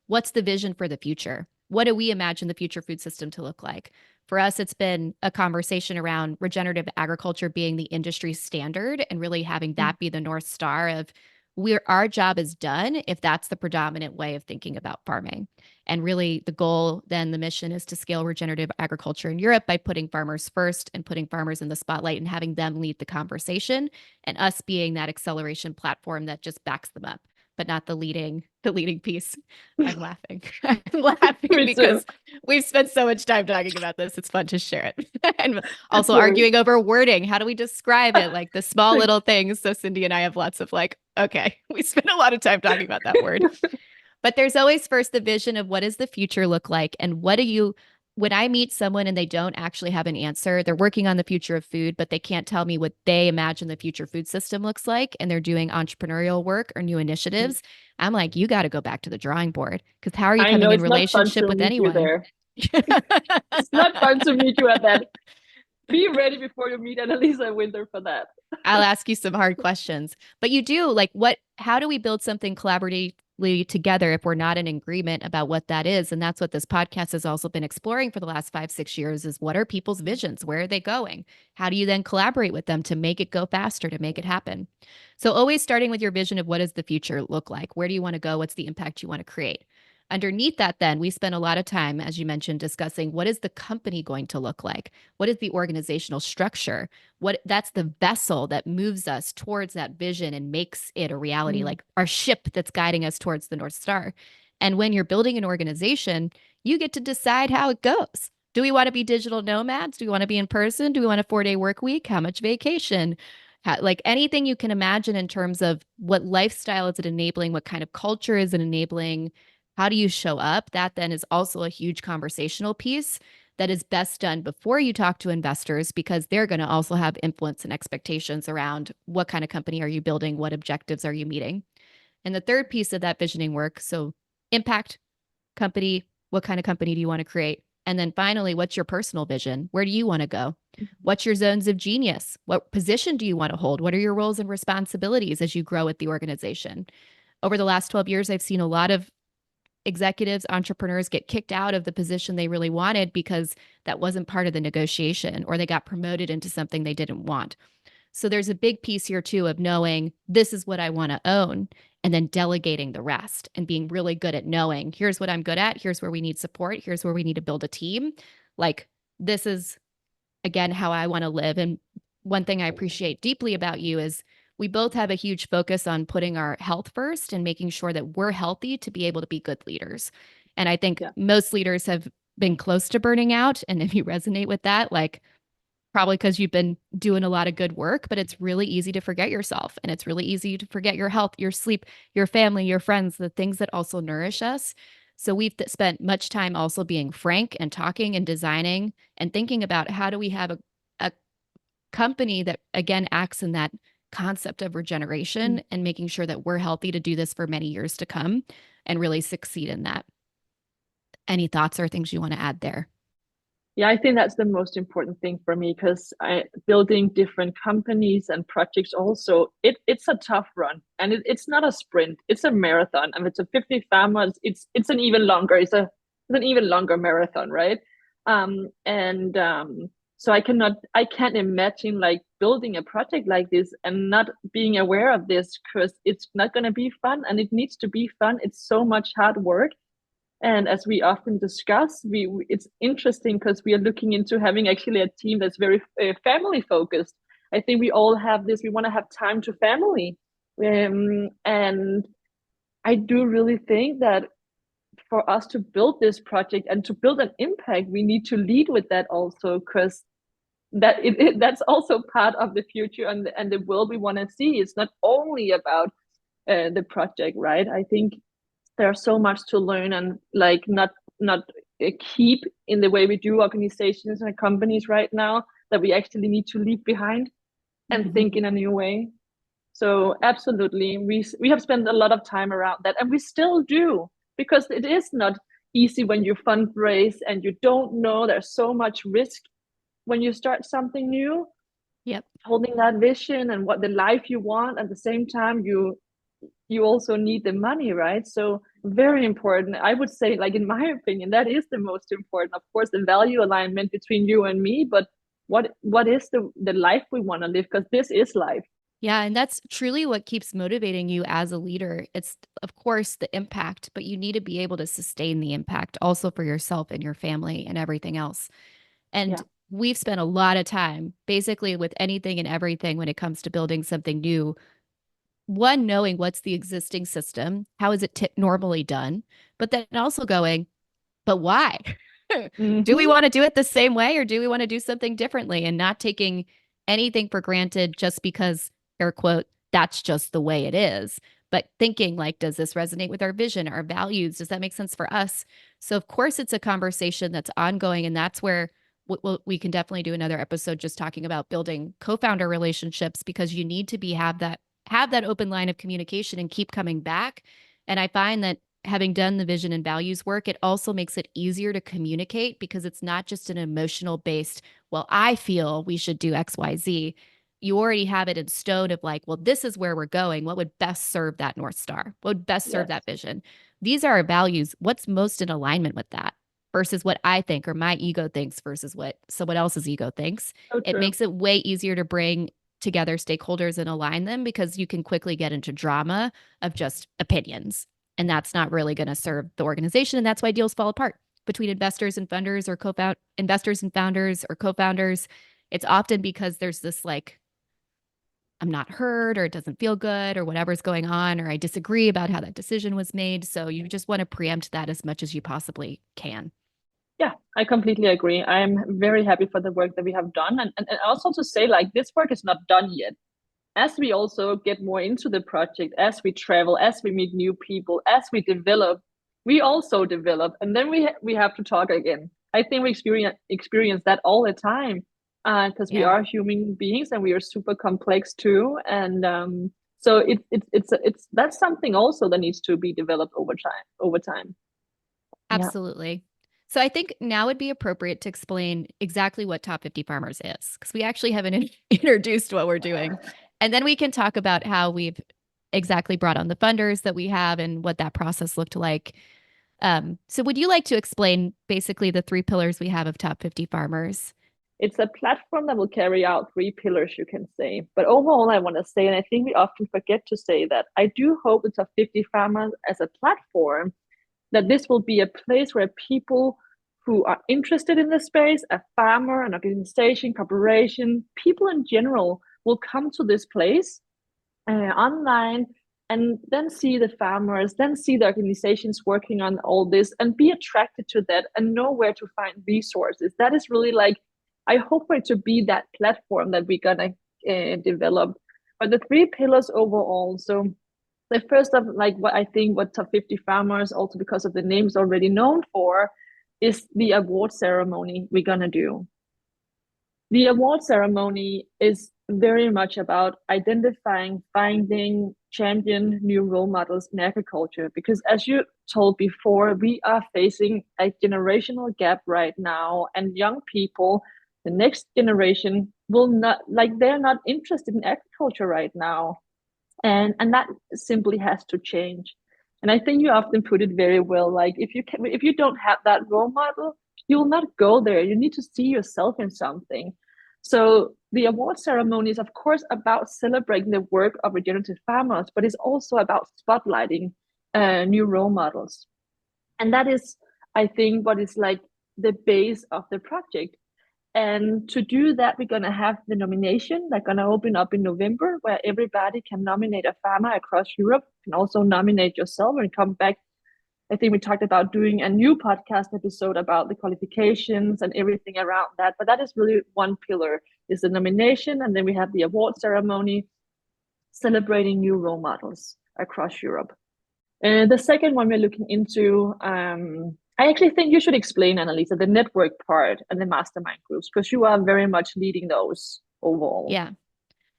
what's the vision for the future? What do we imagine the future food system to look like? For us, it's been a conversation around regenerative agriculture being the industry standard and really having that be the North Star of our job is done if that's the predominant way of thinking about farming. And really the goal, then the mission is to scale regenerative agriculture in Europe by putting farmers first and putting farmers in the spotlight and having them lead the conversation, and us being that acceleration platform that just backs them up, but not the leading piece. I'm laughing. I'm laughing Me too. because we've spent so much time talking about this. It's fun to share it. And also True. arguing over wording. How do we describe it? Like the small little things. So Cindie and I have lots of like, okay, we spent a lot of time talking about that word. But there's always first the vision of what does the future look like, and what do you, when I meet someone and they don't actually have an answer, they're working on the future of food, but they can't tell me what they imagine the future food system looks like, and they're doing entrepreneurial work or new initiatives. I'm like, you got to go back to the drawing board, because how are you I know coming in it's not fun relationship to with meet you anyone? there. It's not fun to meet you at that. Be ready before you meet Analisa and Winther for that. I'll ask you some hard questions. But you do like how do we build something collaboratively together if we're not in agreement about what that is? And that's what this podcast has also been exploring for the last 5, 6 years is what are people's visions? Where are they going? How do you then collaborate with them to make it go faster, to make it happen? So always starting with your vision of what does the future look like? Where do you want to go? What's the impact you want to create? Underneath that, then we spend a lot of time, as you mentioned, discussing what is the company going to look like? What is the organizational structure? What that's the vessel that moves us towards that vision and makes it a reality, Mm. like our ship that's guiding us towards the North Star. And when you're building an organization, you get to decide how it goes. Do we want to be digital nomads? Do we want to be in person? Do we want a 4-day work week? How much vacation? Like anything you can imagine in terms of what lifestyle is it enabling? What kind of culture is it enabling? How do you show up? That then is also a huge conversational piece that is best done before you talk to investors, because they're going to also have influence and expectations around what kind of company are you building, what objectives are you meeting. And the third piece of that visioning work, so impact, company, what kind of company do you want to create? And then finally, what's your personal vision? Where do you want to go? What's your zones of genius? What position do you want to hold? What are your roles and responsibilities as you grow with the organization? Over the last 12 years, I've seen a lot of executives, entrepreneurs get kicked out of the position they really wanted because that wasn't part of the negotiation, or they got promoted into something they didn't want. So there's a big piece here too of knowing this is what I want to own, and then delegating the rest and being really good at knowing here's what I'm good at, here's where we need support, here's where we need to build a team. Like this is again how I want to live. And one thing I appreciate deeply about you is we both have a huge focus on putting our health first and making sure that we're healthy to be able to be good leaders. And I think Yeah. most leaders have been close to burning out. And if you resonate with that, like probably because you've been doing a lot of good work, but it's really easy to forget yourself. And it's really easy to forget your health, your sleep, your family, your friends, the things that also nourish us. So we've spent much time also being frank and talking and designing and thinking about how do we have a company that again acts in that concept of regeneration and making sure that we're healthy to do this for many years to come and really succeed in that. Any thoughts or things you want to add there? Yeah, I think that's the most important thing for me because I building different companies and projects also it's a tough run and it's not a sprint, it's a marathon. And it's a 50 farmers, it's an even longer, it's an even longer marathon, right? So I can't imagine like building a project like this and not being aware of this because it's not gonna be fun and it needs to be fun. It's so much hard work. And as we often discuss, it's interesting because we are looking into having actually a team that's very family focused. I think we all have this. We want to have time to family, and I do really think that for us to build this project and to build an impact, we need to lead with that also because that's also part of the future and the world we want to see. It's not only about the project, right? I think there's so much to learn and like not keep in the way we do organizations and companies right now that we actually need to leave behind and Mm-hmm. think in a new way. So absolutely, we have spent a lot of time around that, and we still do because it is not easy when you fundraise and you don't know. There's so much risk when you start something new. Yep. Holding that vision and what the life you want at the same time, you also need the money, right? So very important. I would say, like in my opinion, that is the most important. Of course, the value alignment between you and me, but what is the life we want to live? Because this is life. Yeah, and that's truly what keeps motivating you as a leader. It's, of course, the impact, but you need to be able to sustain the impact also for yourself and your family and everything else. And Yeah. we've spent a lot of time basically with anything and everything when it comes to building something new. One, knowing what's the existing system, how is it normally done, but then also going, but why? Do we Hmm. want to do it the same way or do we want to do something differently and not taking anything for granted just because, air quote, that's just the way it is? But thinking like, does this resonate with our vision, our values? Does that make sense for us? So, of course, it's a conversation that's ongoing. And that's where we can definitely do another episode just talking about building co-founder relationships because you need to have that open line of communication and keep coming back. And I find that having done the vision and values work, it also makes it easier to communicate because it's not just an emotional based, well, I feel we should do XYZ. You already have it in stone of like, well, this is where we're going. What would best serve that North Star? What would best serve Yes. that vision? These are our values. What's most in alignment with that versus what I think or my ego thinks versus what someone else's ego thinks? So It true. makes it way easier to bring together stakeholders and align them because you can quickly get into drama of just opinions and that's not really going to serve the organization. And that's why deals fall apart between investors and funders or co-found investors and founders or co-founders. It's often because there's this like, I'm not heard or it doesn't feel good or whatever's going on, or I disagree about how that decision was made. So you just want to preempt that as much as you possibly can. Yeah, I completely agree. I'm very happy for the work that we have done. And also to say, like, this work is not done yet. As we also get more into the project, as we travel, as we meet new people, as we develop, we also develop. And then we have to talk again. I think we experience that all the time because we Yeah. are human beings and we are super complex too. And so it's that's something also that needs to be developed over time. Over time. Yeah. Absolutely. So I think now would be appropriate to explain exactly what Top 50 Farmers is, because we actually haven't introduced what we're doing. And then we can talk about how we've exactly brought on the funders that we have and what that process looked like. So would you like to explain basically the three pillars we have of Top 50 Farmers? It's a platform that will carry out three pillars, you can say. But overall, I want to say, and I think we often forget to say that I do hope the Top 50 Farmers as a platform, that this will be a place where people who are interested in the space, a farmer, an organization, corporation, people in general, will come to this place online and then see the farmers, then see the organizations working on all this and be attracted to that and know where to find resources. That is really like, I hope for it to be that platform that we're gonna develop. But the three pillars overall, so the first of like what I think what Top 50 Farmers, also because of the names already known for, is the award ceremony we're gonna do. The award ceremony is very much about identifying, finding, champion new role models in agriculture. Because as you told before, we are facing a generational gap right now, and young people, the next generation, will not like they're not interested in agriculture right now, and that simply has to change. And I think you often put it very well. Like if you don't have that role model, you will not go there. You need to see yourself in something. So the award ceremony is of course about celebrating the work of regenerative farmers, but it's also about spotlighting new role models. And that is, I think, what is like the base of the project. And to do that, we're going to have the nomination. They're going to open up in November, where everybody can nominate a farmer across Europe. You can also nominate yourself and come back. I think we talked about doing a new podcast episode about the qualifications and everything around that. But that is really one pillar, is the nomination. And then we have the award ceremony celebrating new role models across Europe. And the second one we're looking into, I actually think you should explain, Analisa, the network part and the mastermind groups, because you are very much leading those overall. Yeah.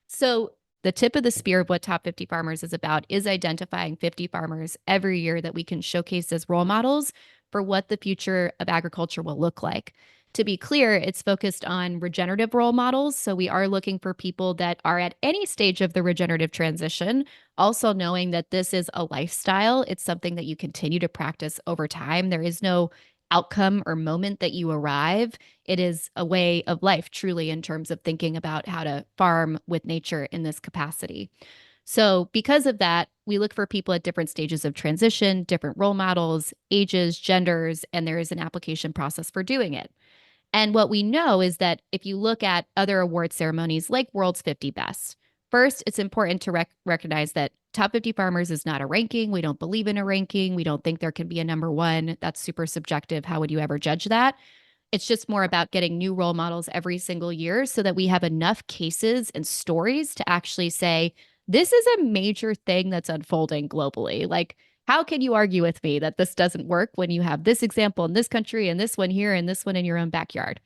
So the tip of the spear of what Top 50 Farmers is about is identifying 50 farmers every year that we can showcase as role models for what the future of agriculture will look like. To be clear, it's focused on regenerative role models. So we are looking for people that are at any stage of the regenerative transition, also knowing that this is a lifestyle. It's something that you continue to practice over time. There is no outcome or moment that you arrive. It is a way of life, truly, in terms of thinking about how to farm with nature in this capacity. So, because of that, we look for people at different stages of transition, different role models, ages, genders, and there is an application process for doing it. And what we know is that if you look at other award ceremonies like World's 50 Best, first, it's important to recognize that Top 50 Farmers is not a ranking. We don't believe in a ranking. We don't think there can be a number one. That's super subjective. How would you ever judge that? It's just more about getting new role models every single year so that we have enough cases and stories to actually say, this is a major thing that's unfolding globally. Like, how can you argue with me that this doesn't work when you have this example in this country and this one here and this one in your own backyard?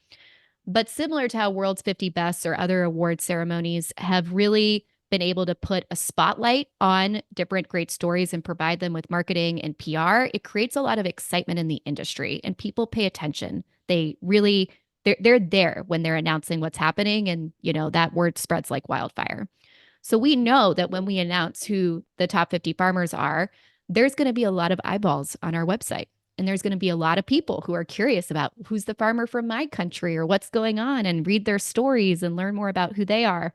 But similar to how World's 50 Best or other award ceremonies have really been able to put a spotlight on different great stories and provide them with marketing and PR, it creates a lot of excitement in the industry and people pay attention. They really they're there when they're announcing what's happening and that word spreads like wildfire. So we know that when we announce who the top 50 farmers are, there's going to be a lot of eyeballs on our website. And there's going to be a lot of people who are curious about who's the farmer from my country or what's going on and read their stories and learn more about who they are.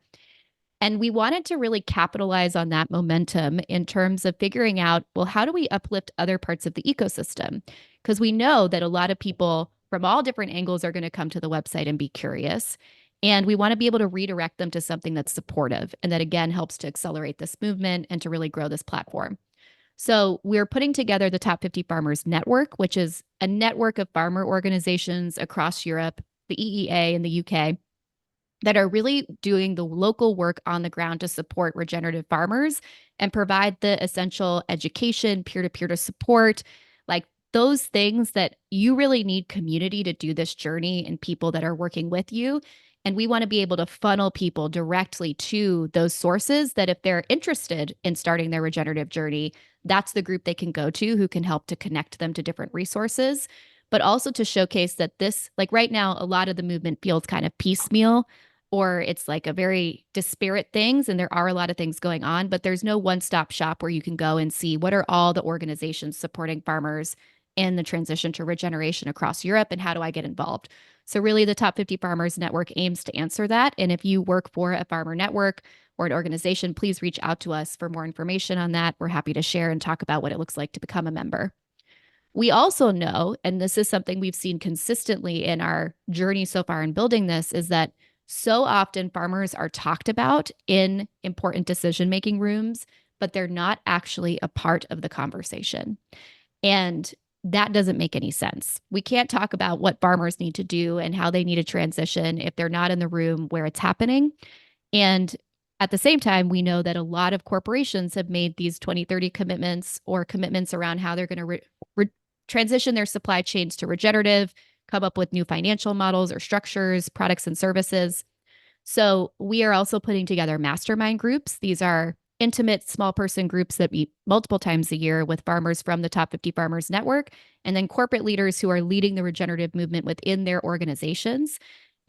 And we wanted to really capitalize on that momentum in terms of figuring out, well, how do we uplift other parts of the ecosystem? Because we know that a lot of people from all different angles are going to come to the website and be curious. And we want to be able to redirect them to something that's supportive and that, again, helps to accelerate this movement and to really grow this platform. So we're putting together the Top 50 Farmers Network, which is a network of farmer organizations across Europe, the EEA and the UK, that are really doing the local work on the ground to support regenerative farmers and provide the essential education, peer-to-peer support, like those things that you really need community to do this journey and people that are working with you. And we want to be able to funnel people directly to those sources that if they're interested in starting their regenerative journey, that's the group they can go to who can help to connect them to different resources, but also to showcase that this, like right now, a lot of the movement feels kind of piecemeal or it's like a very disparate things and there are a lot of things going on, but there's no one-stop shop where you can go and see what are all the organizations supporting farmers in the transition to regeneration across Europe and how do I get involved. So really the Top 50 Farmers Network aims to answer that. And if you work for a farmer network or an organization, please reach out to us for more information on that. We're happy to share and talk about what it looks like to become a member. We also know, and this is something we've seen consistently in our journey so far in building this, is that so often farmers are talked about in important decision-making rooms, but they're not actually a part of the conversation. And that doesn't make any sense. We can't talk about what farmers need to do and how they need to transition if they're not in the room where it's happening. And at the same time, we know that a lot of corporations have made these 2030 commitments or commitments around how they're going to transition their supply chains to regenerative, come up with new financial models or structures, products and services. So we are also putting together mastermind groups. These are intimate small person groups that meet multiple times a year with farmers from the Top 50 Farmers Network, and then corporate leaders who are leading the regenerative movement within their organizations.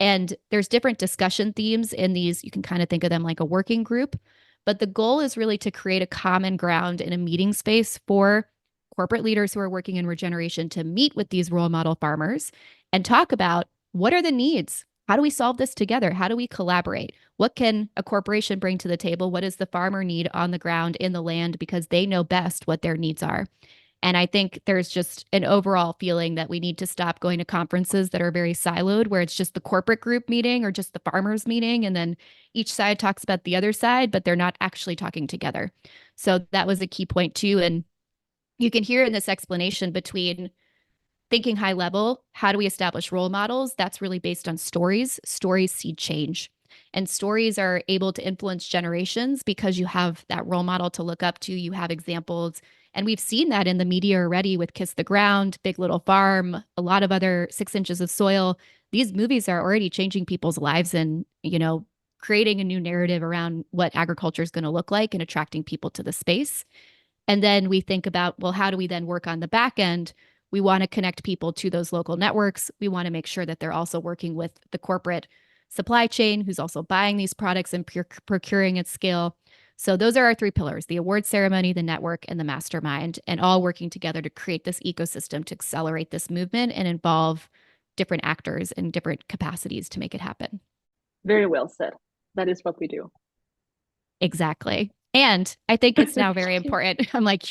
And there's different discussion themes in these. You can kind of think of them like a working group. But the goal is really to create a common ground in a meeting space for corporate leaders who are working in regeneration to meet with these role model farmers and talk about what are the needs? How do we solve this together? How do we collaborate? What can a corporation bring to the table? What does the farmer need on the ground in the land because they know best what their needs are? And I think there's just an overall feeling that we need to stop going to conferences that are very siloed, where it's just the corporate group meeting or just the farmers meeting. And then each side talks about the other side, but they're not actually talking together. So that was a key point too. And you can hear in this explanation between thinking high level, how do we establish role models? That's really based on stories. Stories seed change. And stories are able to influence generations because you have that role model to look up to. You have examples. And we've seen that in the media already with Kiss the Ground, Big Little Farm, a lot of other 6 inches of soil. These movies are already changing people's lives and, creating a new narrative around what agriculture is going to look like and attracting people to the space. And then we think about, well, how do we then work on the back end? We want to connect people to those local networks. We want to make sure that they're also working with the corporate supply chain who's also buying these products and procuring at scale. So those are our three pillars: the award ceremony, the network, and the mastermind, and all working together to create this ecosystem to accelerate this movement and involve different actors in different capacities to make it happen. Very well said. That is what we do. Exactly. And I think it's now very important. I'm like,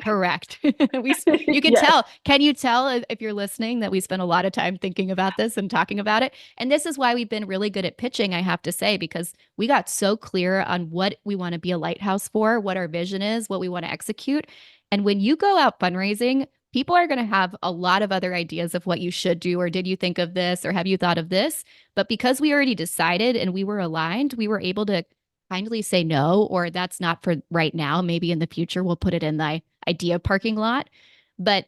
correct. You can Yes. tell. Can you tell if you're listening that we spent a lot of time thinking about this and talking about it? And this is why we've been really good at pitching, I have to say, because we got so clear on what we want to be a lighthouse for, what our vision is, what we want to execute. And when you go out fundraising, people are going to have a lot of other ideas of what you should do, or did you think of this, or have you thought of this? But because we already decided and we were aligned, we were able to kindly say no, or that's not for right now. Maybe in the future we'll put it in the idea parking lot. But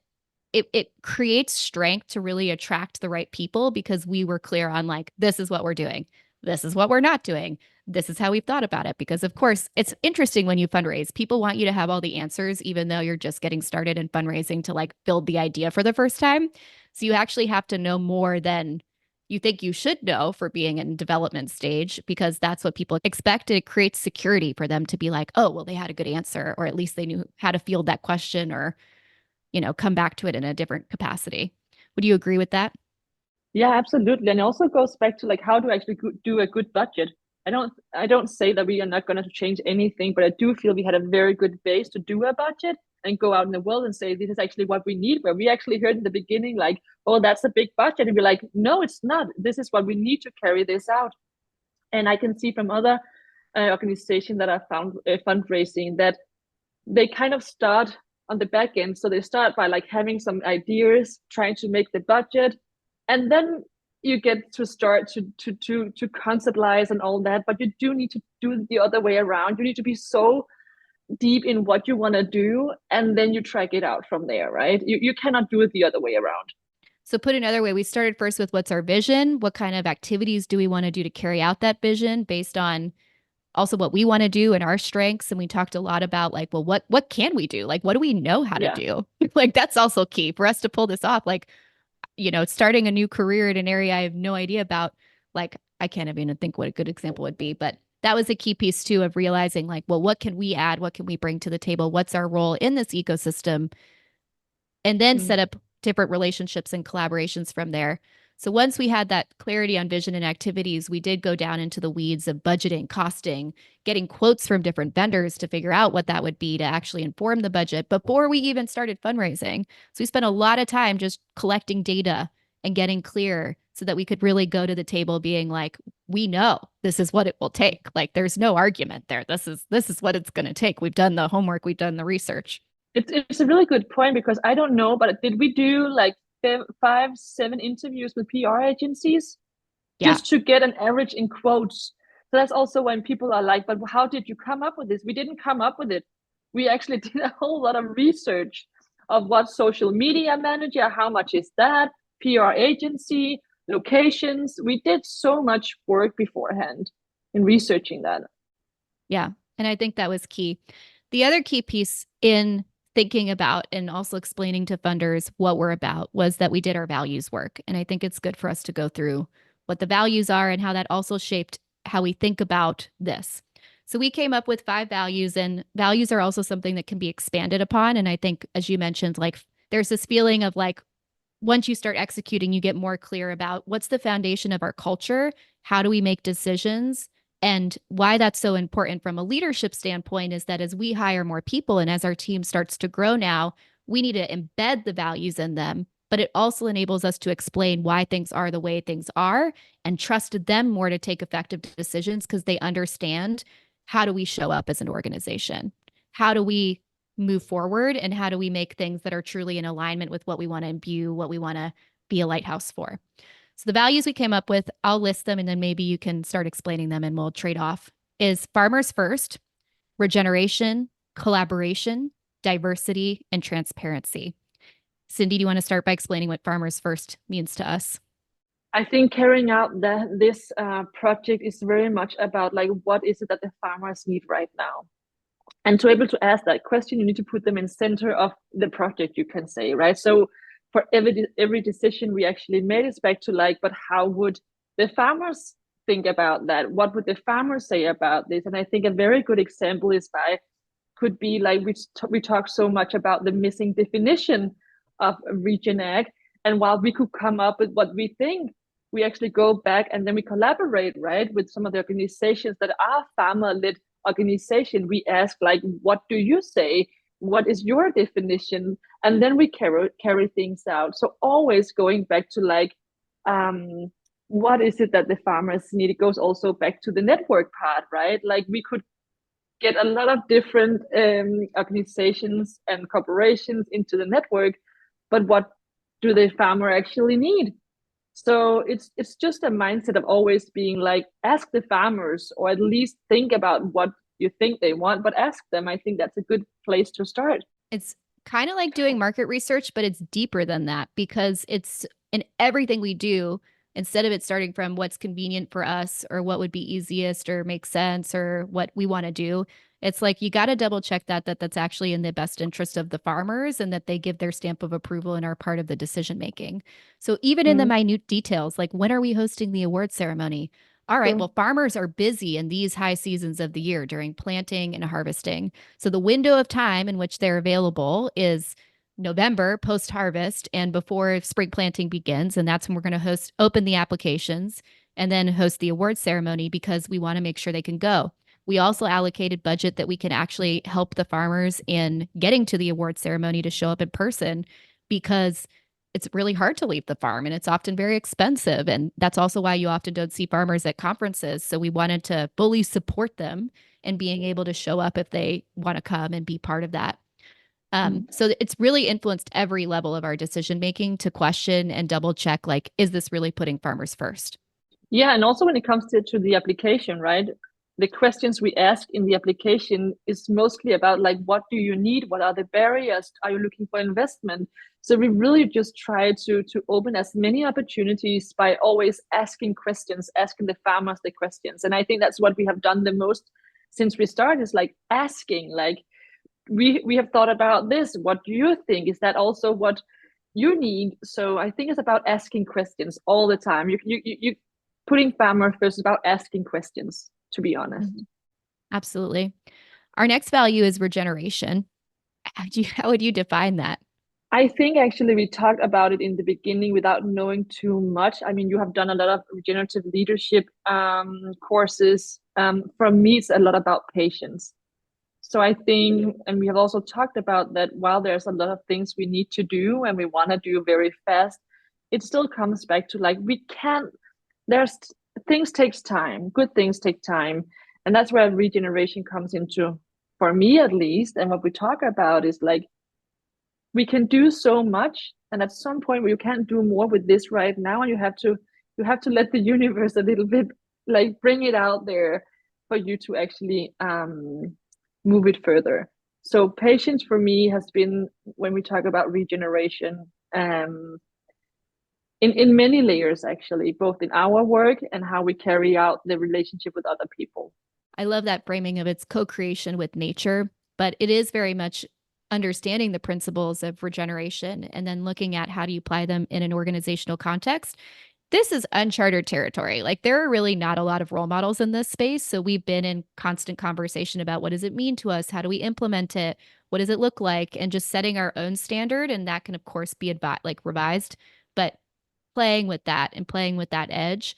it creates strength to really attract the right people because we were clear on like, this is what we're doing. This is what we're not doing. This is how we've thought about it. Because of course, it's interesting when you fundraise. People want you to have all the answers, even though you're just getting started in fundraising to like build the idea for the first time. So you actually have to know more than you think you should know for being in development stage because that's what people expect. It creates security for them to be like, oh, well, they had a good answer, or at least they knew how to field that question or, come back to it in a different capacity. Would you agree with that? Yeah, absolutely. And it also goes back to like how to actually do a good budget. I don't say that we are not going to change anything, but I do feel we had a very good base to do a budget and go out in the world and say this is actually what we need. Where we actually heard in the beginning like, oh, that's a big budget, and we're like, no, it's not. This is what we need to carry this out. And I can see from other organizations that are found fundraising that they kind of start on the back end. So they start by like having some ideas, trying to make the budget, and then you get to start to conceptualize and all that. But you do need to do it the other way around. You need to be so deep in what you want to do, and then you track it out from there, right? You cannot do it the other way around. So, put another way, we started first with what's our vision? What kind of activities do we want to do to carry out that vision based on also what we want to do and our strengths? And we talked a lot about like, well, what can we do? Like, what do we know how to Yeah. do? Like, that's also key for us to pull this off. Like, starting a new career in an area I have no idea about. Like, I can't even think what a good example would be, but that was a key piece too of realizing like, well, what can we add? What can we bring to the table? What's our role in this ecosystem? And then Mm. set up different relationships and collaborations from there. So once we had that clarity on vision and activities, we did go down into the weeds of budgeting, costing, getting quotes from different vendors to figure out what that would be to actually inform the budget before we even started fundraising. So we spent a lot of time just collecting data and getting clear so that we could really go to the table being like, we know this is what it will take. Like there's no argument there. This is what it's going to take. We've done the homework, we've done the research. It's a really good point because I don't know, but did we do like 5, 7 interviews with PR agencies Yeah. just to get an average in quotes? So that's also when people are like, but how did you come up with this? We didn't come up with it. We actually did a whole lot of research of what social media manager, how much is that, PR agency, locations. We did so much work beforehand in researching that. Yeah. And I think that was key. The other key piece in thinking about and also explaining to funders what we're about was that we did our values work. And I think it's good for us to go through what the values are and how that also shaped how we think about this. So we came up with 5 values, and values are also something that can be expanded upon. And I think, as you mentioned, like there's this feeling of like, once you start executing, you get more clear about what's the foundation of our culture, how do we make decisions, and why that's so important from a leadership standpoint is that as we hire more people and as our team starts to grow now, we need to embed the values in them. But it also enables us to explain why things are the way things are and trust them more to take effective decisions because they understand how do we show up as an organization? How do we move forward? And how do we make things that are truly in alignment with what we want to imbue, what we want to be a lighthouse for? So the values we came up with, I'll list them and then maybe you can start explaining them and we'll trade off. Is farmers first, regeneration, collaboration, diversity, and transparency. Cindie, do you want to start by explaining what farmers first means to us? I think carrying out this project is very much about like what is it that the farmers need right now, and to able to ask that question, you need to put them in center of the project. You can say, right? So for every decision we actually made is back to like, but how would the farmers think about that? What would the farmers say about this? And I think a very good example is by could be like we talk so much about the missing definition of regen ag, and while we could come up with what we think, we actually go back and then we collaborate, right, with some of the organizations that are farmer-led organization. We ask like, what do you say? What is your definition? And then we carry things out. So always going back to like, what is it that the farmers need? It goes also back to the network part, right? Like we could get a lot of different organizations and corporations into the network, but what do the farmer actually need? So it's just a mindset of always being like, ask the farmers, or at least think about what you think they want, but ask them. I think that's a good place to start. It's kind of like doing market research, but it's deeper than that because it's in everything we do. Instead of it starting from what's convenient for us or what would be easiest or make sense or what we want to do, it's like you got to double check that that's actually in the best interest of the farmers and that they give their stamp of approval and are part of the decision making. So even in the Mm, minute details, like when are we hosting the award ceremony? All right, true. well, farmers are busy in these high seasons of the year during planting and harvesting. So the window of time in which they're available is November post harvest and before spring planting begins. And that's when we're going to open the applications and then host the award ceremony because we want to make sure they can go. We also allocated budget that we can actually help the farmers in getting to the award ceremony to show up in person because it's really hard to leave the farm and it's often very expensive. And that's also why you often don't see farmers at conferences. So we wanted to fully support them and being able to show up if they want to come and be part of that. Mm. So it's really influenced every level of our decision making to question and double check, like, is this really putting farmers first? Yeah, and also when it comes to the application, right? The questions we ask in the application is mostly about like, what do you need? What are the barriers? Are you looking for investment? So we really just try to open as many opportunities by always asking questions, asking the farmers the questions. And I think that's what we have done the most since we started, is like asking, like, we have thought about this. What do you think? Is that also what you need? So I think it's about asking questions all the time. You putting farmer first is about asking questions, to be honest. Mhm. Absolutely. Our next value is regeneration. How would you define that? I think actually we talked about it in the beginning without knowing too much. I mean, you have done a lot of regenerative leadership courses. For me, it's a lot about patience. So I think, and we have also talked about that while there's a lot of things we need to do and we want to do very fast, it still comes back to like, we can't, there's things takes time, good things take time. And that's where regeneration comes into, for me at least. And what we talk about is like, we can do so much. And at some point you can't do more with this right now. And you have to let the universe a little bit like bring it out there for you to actually move it further. So patience for me has been, when we talk about regeneration, in many layers actually, both in our work and how we carry out the relationship with other people. I love that framing of its co creation with nature, but it is very much understanding the principles of regeneration and then looking at how do you apply them in an organizational context. This is uncharted territory. Like there are really not a lot of role models in this space. So we've been in constant conversation about what does it mean to us? How do we implement it? What does it look like? And just setting our own standard. And that can, of course, be revised, but playing with that and playing with that edge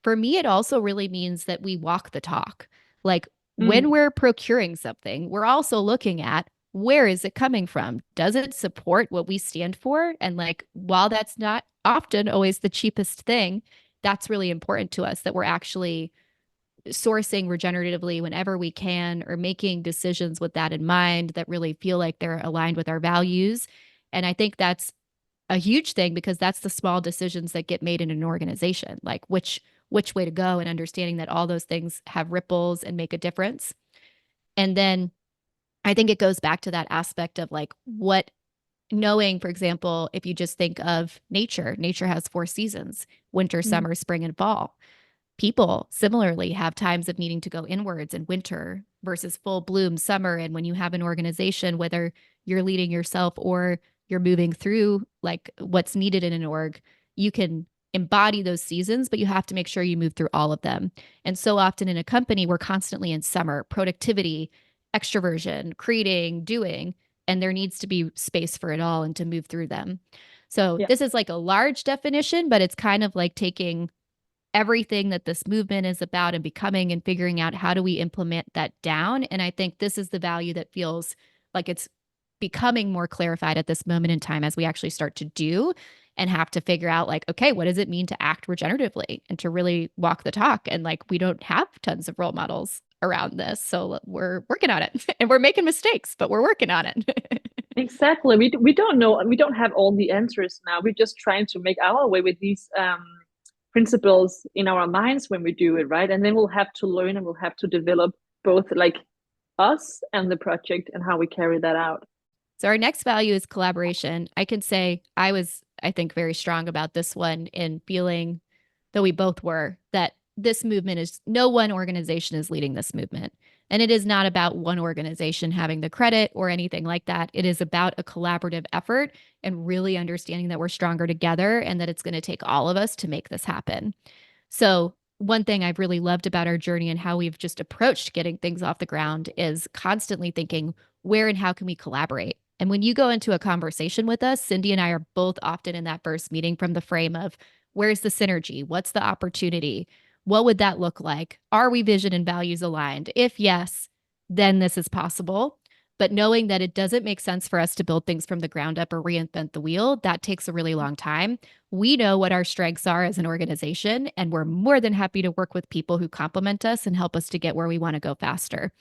for me, it also really means that we walk the talk. Like when Mm. we're procuring something, we're also looking at where is it coming from? Does it support what we stand for? And like, while that's not often always the cheapest thing, that's really important to us that we're actually sourcing regeneratively whenever we can or making decisions with that in mind that really feel like they're aligned with our values. And I think that's a huge thing because that's the small decisions that get made in an organization, like which way to go and understanding that all those things have ripples and make a difference. And then I think it goes back to that aspect of like what knowing, for example, if you just think of nature, nature has four seasons: winter, Mm. summer, spring, and fall. People similarly have times of needing to go inwards in winter versus full bloom summer. And when you have an organization, whether you're leading yourself or you're moving through like what's needed in an org, you can embody those seasons, but you have to make sure you move through all of them. And so often in a company, we're constantly in summer, productivity, extroversion, creating, doing, and there needs to be space for it all and to move through them. So Yeah. this is like a large definition, but it's kind of like taking everything that this movement is about and becoming and figuring out how do we implement that down. And I think this is the value that feels like it's becoming more clarified at this moment in time as we actually start to do and have to figure out like, okay, what does it mean to act regeneratively and to really walk the talk? And like, we don't have tons of role models around this. So we're working on it and we're making mistakes, but we're working on it. Exactly. We don't know. We don't have all the answers now. We're just trying to make our way with these principles in our minds when we do it, right? And then we'll have to learn and we'll have to develop both like us and the project and how we carry that out. So our next value is collaboration. I can say I was, I think, very strong about this one in feeling, though we both were, that this movement is no one organization is leading this movement. And it is not about one organization having the credit or anything like that. It is about a collaborative effort and really understanding that we're stronger together and that it's going to take all of us to make this happen. So, one thing I've really loved about our journey and how we've just approached getting things off the ground is constantly thinking, where and how can we collaborate? And when you go into a conversation with us, Cindie and I are both often in that first meeting from the frame of where's the synergy? What's the opportunity? What would that look like? Are we vision and values aligned? If yes, then this is possible. But knowing that it doesn't make sense for us to build things from the ground up or reinvent the wheel, that takes a really long time. We know what our strengths are as an organization, and we're more than happy to work with people who complement us and help us to get where we want to go faster.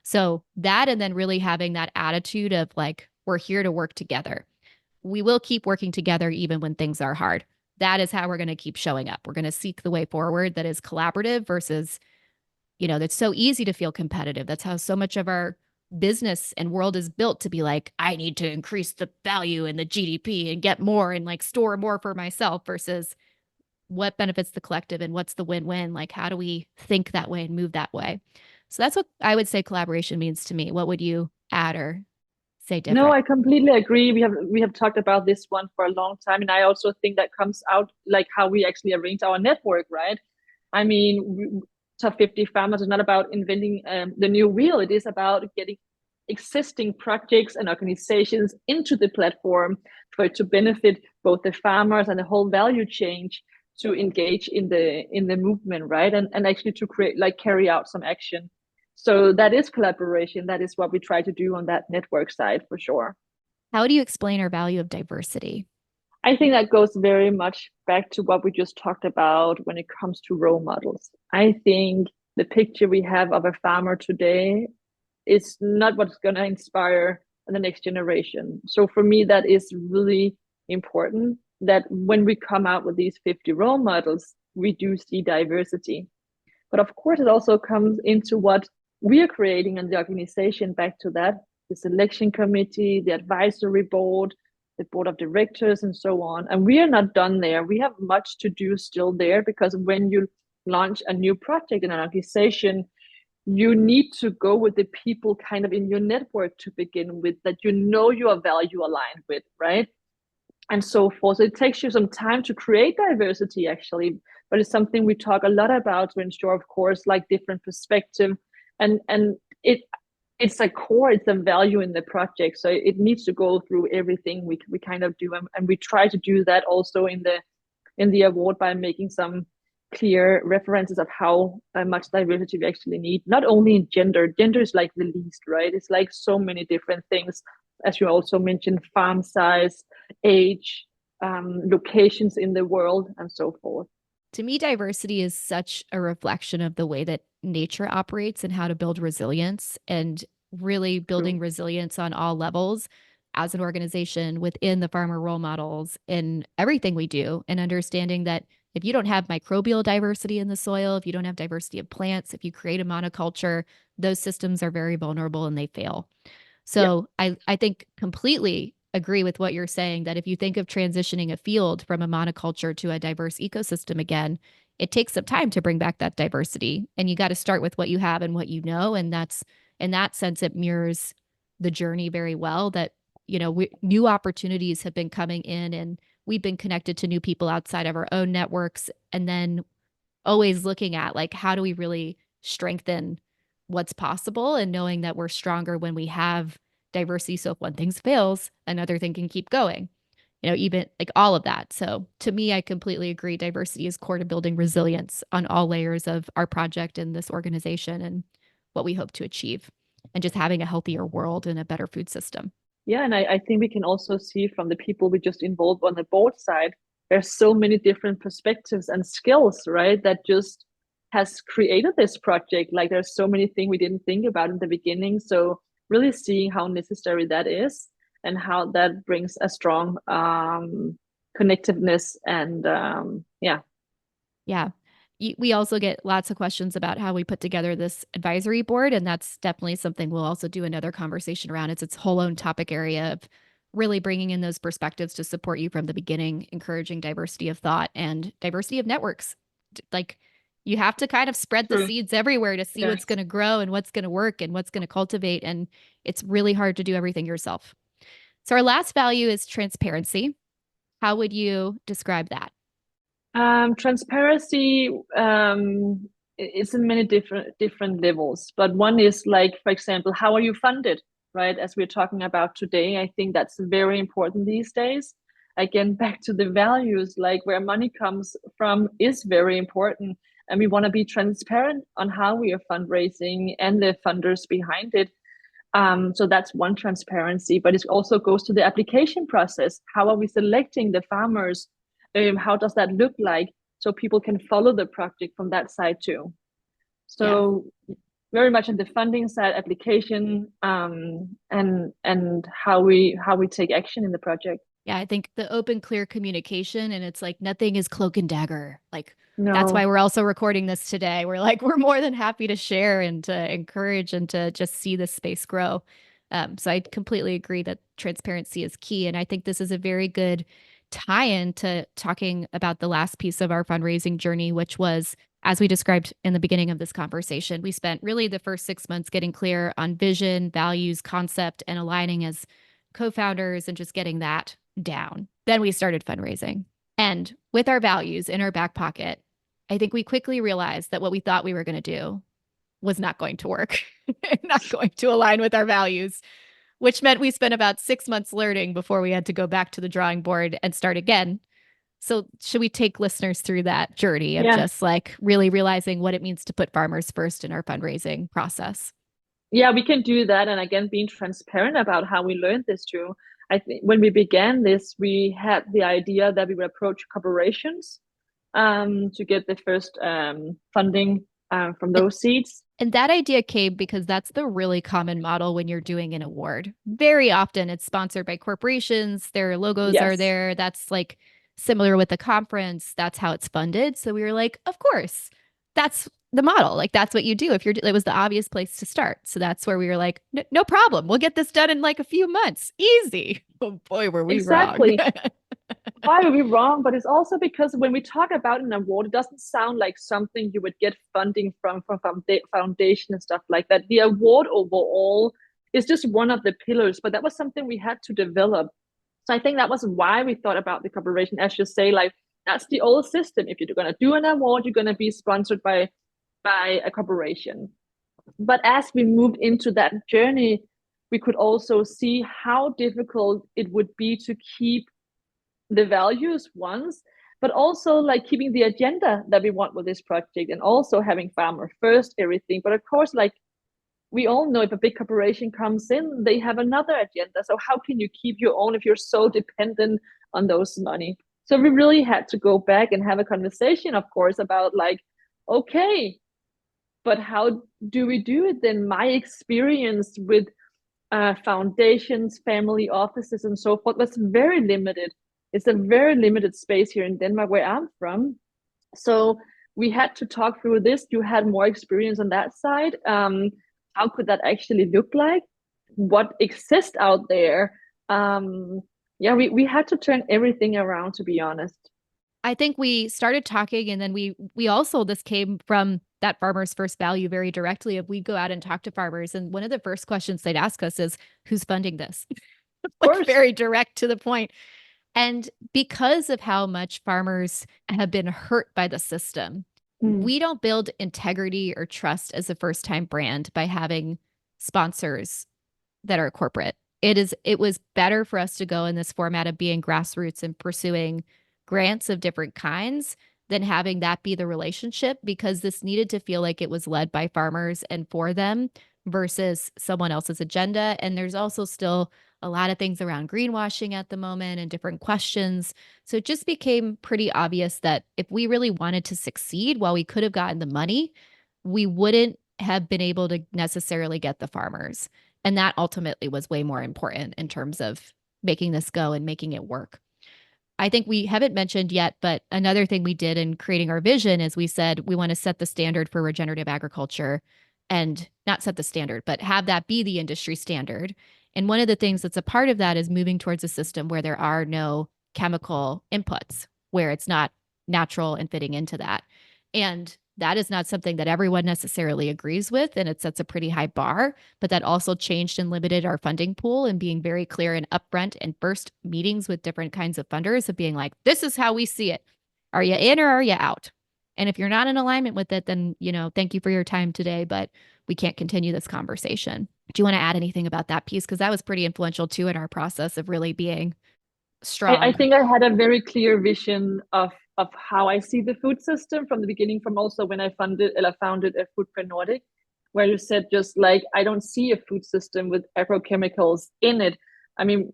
So, that and then really having that attitude of like, we're here to work together. We will keep working together even when things are hard. That is how we're going to keep showing up. We're going to seek the way forward that is collaborative versus, that's so easy to feel competitive. That's how so much of our business and world is built to be like, I need to increase the value and the GDP and get more and like store more for myself versus what benefits the collective and what's the win-win. Like, how do we think that way and move that way? So that's what I would say collaboration means to me. What would you add or say No, different? I completely agree. We have talked about this one for a long time, and I also think that comes out like how we actually arrange our network, right? I mean, top 50 farmers is not about inventing the new wheel. It is about getting existing projects and organizations into the platform for it to benefit both the farmers and the whole value chain to engage in the movement, right? And actually to create like carry out some action. So that is collaboration. That is what we try to do on that network side for sure. How do you explain our value of diversity? I think that goes very much back to what we just talked about when it comes to role models. I think the picture we have of a farmer today is not what's going to inspire the next generation. So for me, that is really important that when we come out with these 50 role models, we do see diversity. But of course, it also comes into what we are creating in the organization back to that the selection committee, the advisory board, the board of directors, and so on. And we are not done there. We have much to do still there because when you launch a new project in an organization, you need to go with the people kind of in your network to begin with that you are value aligned with, right? And so forth. So it takes you some time to create diversity, actually, but it's something we talk a lot about to ensure, of course, like different perspective, and it's a core, it's a value in the project. So it needs to go through everything we kind of do, and we try to do that also in the award by making some clear references of how much diversity we actually need, not only in gender is like the least, right? It's like so many different things, as you also mentioned, farm size, age, locations in the world, and so forth. To me, diversity is such a reflection of the way that nature operates and how to build resilience and really building True. resilience on all levels as an organization within the farmer role models in everything we do, and understanding that if you don't have microbial diversity in the soil, if you don't have diversity of plants, if you create a monoculture, those systems are very vulnerable and they fail. Yeah. So I think completely agree with what you're saying that if you think of transitioning a field from a monoculture to a diverse ecosystem again, it takes some time to bring back that diversity. And you got to start with what you have and what you know. And that's in that sense, it mirrors the journey very well that, new opportunities have been coming in and we've been connected to new people outside of our own networks, and then always looking at like how do we really strengthen what's possible and knowing that we're stronger when we have diversity. So if one thing fails, another thing can keep going. Even like all of that. So to me, I completely agree. Diversity is core to building resilience on all layers of our project and this organization and what we hope to achieve, and just having a healthier world and a better food system. Yeah, and I think we can also see from the people we just involved on the board side, there's so many different perspectives and skills, right? That just has created this project. Like there's so many things we didn't think about in the beginning. So really seeing how necessary that is and how that brings a strong connectiveness and yeah. Yeah. We also get lots of questions about how we put together this advisory board. And that's definitely something we'll also do another conversation around. It's its whole own topic area of really bringing in those perspectives to support you from the beginning, encouraging diversity of thought and diversity of networks. Like you have to kind of spread the True. seeds everywhere to see what's Yes. going to grow and what's going to work and what's going to cultivate. And it's really hard to do everything yourself. So our last value is transparency. How would you describe that? Transparency is in many different levels, but one is like, for example, how are you funded, right? As we're talking about today, I think that's very important these days. Again, back to the values, like where money comes from is very important, and we want to be transparent on how we are fundraising and the funders behind it. So that's one transparency, but it also goes to the application process. How are we selecting the farmers? How does that look like? So people can follow the project from that side too. Yeah. So very much on the funding side, application, and how we take action in the project. Yeah, I think the open, clear communication, and it's like nothing is cloak and dagger. Like that's why No, we're also recording this today. We're like, we're more than happy to share and to encourage and to just see this space grow. So I completely agree that transparency is key. And I think this is a very good tie in to talking about the last piece of our fundraising journey, which was, as we described in the beginning of this conversation, we spent really the first 6 months getting clear on vision, values, concept, and aligning as co founders and just getting that down. Then we started fundraising. And with our values in our back pocket, I think we quickly realized that what we thought we were going to do was not going to work, not going to align with our values, which meant we spent about 6 months learning before we had to go back to the drawing board and start again. So, should we take listeners through that journey of yeah, just like really realizing what it means to put farmers first in our fundraising process? yeah, we can do that. And again, being transparent about how we learned this too. I think when we began this, we had the idea that we would approach corporations to get the first funding from And those seeds. And that idea came because that's the really common model when you're doing an award. Very often it's sponsored by corporations, their logos are Yes, there. That's like similar with the conference. That's how it's funded. So we were like, of course, that's the model. Like that's what you do. If you're, it was the obvious place to start. So that's where we were like, no problem. We'll get this done in like a few months. Easy. Oh boy, were we wrong. exactly. Why are we wrong? But it's also because when we talk about an award, it doesn't sound like something you would get funding from foundation and stuff like that. The award overall is just one of the pillars, but that was something we had to develop. So I think that was why we thought about the corporation, as you say, like that's the old system. If you're going to do an award, you're going to be sponsored by a corporation. But as we moved into that journey, we could also see how difficult it would be to keep the values once, but also like keeping the agenda that we want with this project and also having farmer first everything. But of course, like we all know if a big corporation comes in, they have another agenda. So how can you keep your own if you're so dependent on those money? So we really had to go back and have a conversation, of course, about like, okay, but how do we do it then? My experience with foundations, family offices, and so forth was very limited. It's a very limited space here in Denmark where I'm from. So we had to talk through this. You had more experience on that side. How could that actually look like? What exists out there? Yeah, we had to turn everything around, to be honest. I think we started talking and then we also this came from that farmer's first value very directly of we go out and talk to farmers and one of the first questions they'd ask us is who's funding this? Of Like course. very direct to the point. And because of how much farmers have been hurt by the system, Mm. we don't build integrity or trust as a first time brand by having sponsors that are corporate. It was better for us to go in this format of being grassroots and pursuing grants of different kinds than having that be the relationship, because this needed to feel like it was led by farmers and for them versus someone else's agenda. And there's also still a lot of things around greenwashing at the moment and different questions. So it just became pretty obvious that if we really wanted to succeed, while we could have gotten the money, we wouldn't have been able to necessarily get the farmers. And that ultimately was way more important in terms of making this go and making it work. I think we haven't mentioned yet, but another thing we did in creating our vision is we said we want to set the standard for regenerative agriculture, and not set the standard, but have that be the industry standard. And one of the things that's a part of that is moving towards a system where there are no chemical inputs, where it's not natural and fitting into that. And that is not something that everyone necessarily agrees with, and it sets a pretty high bar, but that also changed and limited our funding pool, and being very clear and upfront and first meetings with different kinds of funders of being like, this is how we see it. Are you in or are you out? And if you're not in alignment with it, then, thank you for your time today, but we can't continue this conversation. Do you want to add anything about that piece? Because that was pretty influential too in our process of really being I strong. think I had a very clear vision of how I see the food system from the beginning, from also when I founded a Footprint Nordic, where you said just like I don't see a food system with agrochemicals in it. I mean,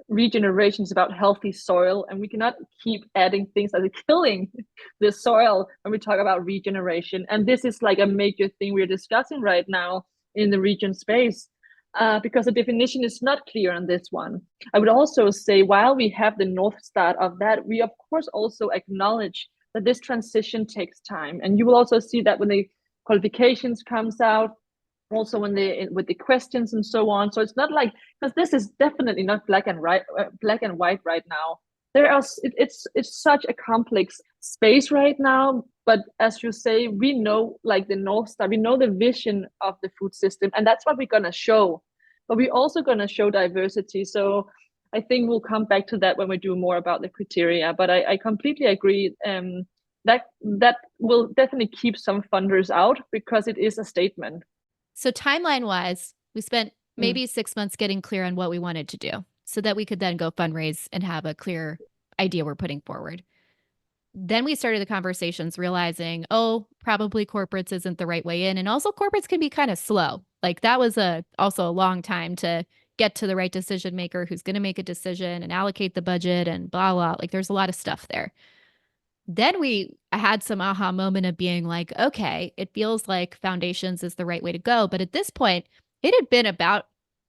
regeneration is about healthy soil, and we cannot keep adding things that are killing the soil when we talk about regeneration. And this is like a major thing we're discussing right now in the regen space, because the definition is not clear on this one. I would also say, while we have the North Star of that, we of course also acknowledge that this transition takes time. And you will also see that when the qualifications comes out, also when they with the questions and so on. So it's not like, because this is definitely not black and white right now. It's such a complex space right now. But as you say, we know like the North Star, we know the vision of the food system, and that's what we're gonna show. But we're also gonna show diversity. So I think we'll come back to that when we do more about the criteria. But I completely agree. That will definitely keep some funders out because it is a statement. So, timeline wise, we spent Mm. maybe 6 months getting clear on what we wanted to do so that we could then go fundraise and have a clear idea we're putting forward. Then we started the conversations realizing, oh, probably corporates isn't the right way in. And also, corporates can be kind of slow. Like, that was also a long time to get to the right decision maker who's going to make a decision and allocate the budget and blah, blah. Like, there's a lot of stuff there. Then we had some aha moment of being like, okay, it feels like foundations is the right way to go. But at this point, it had been about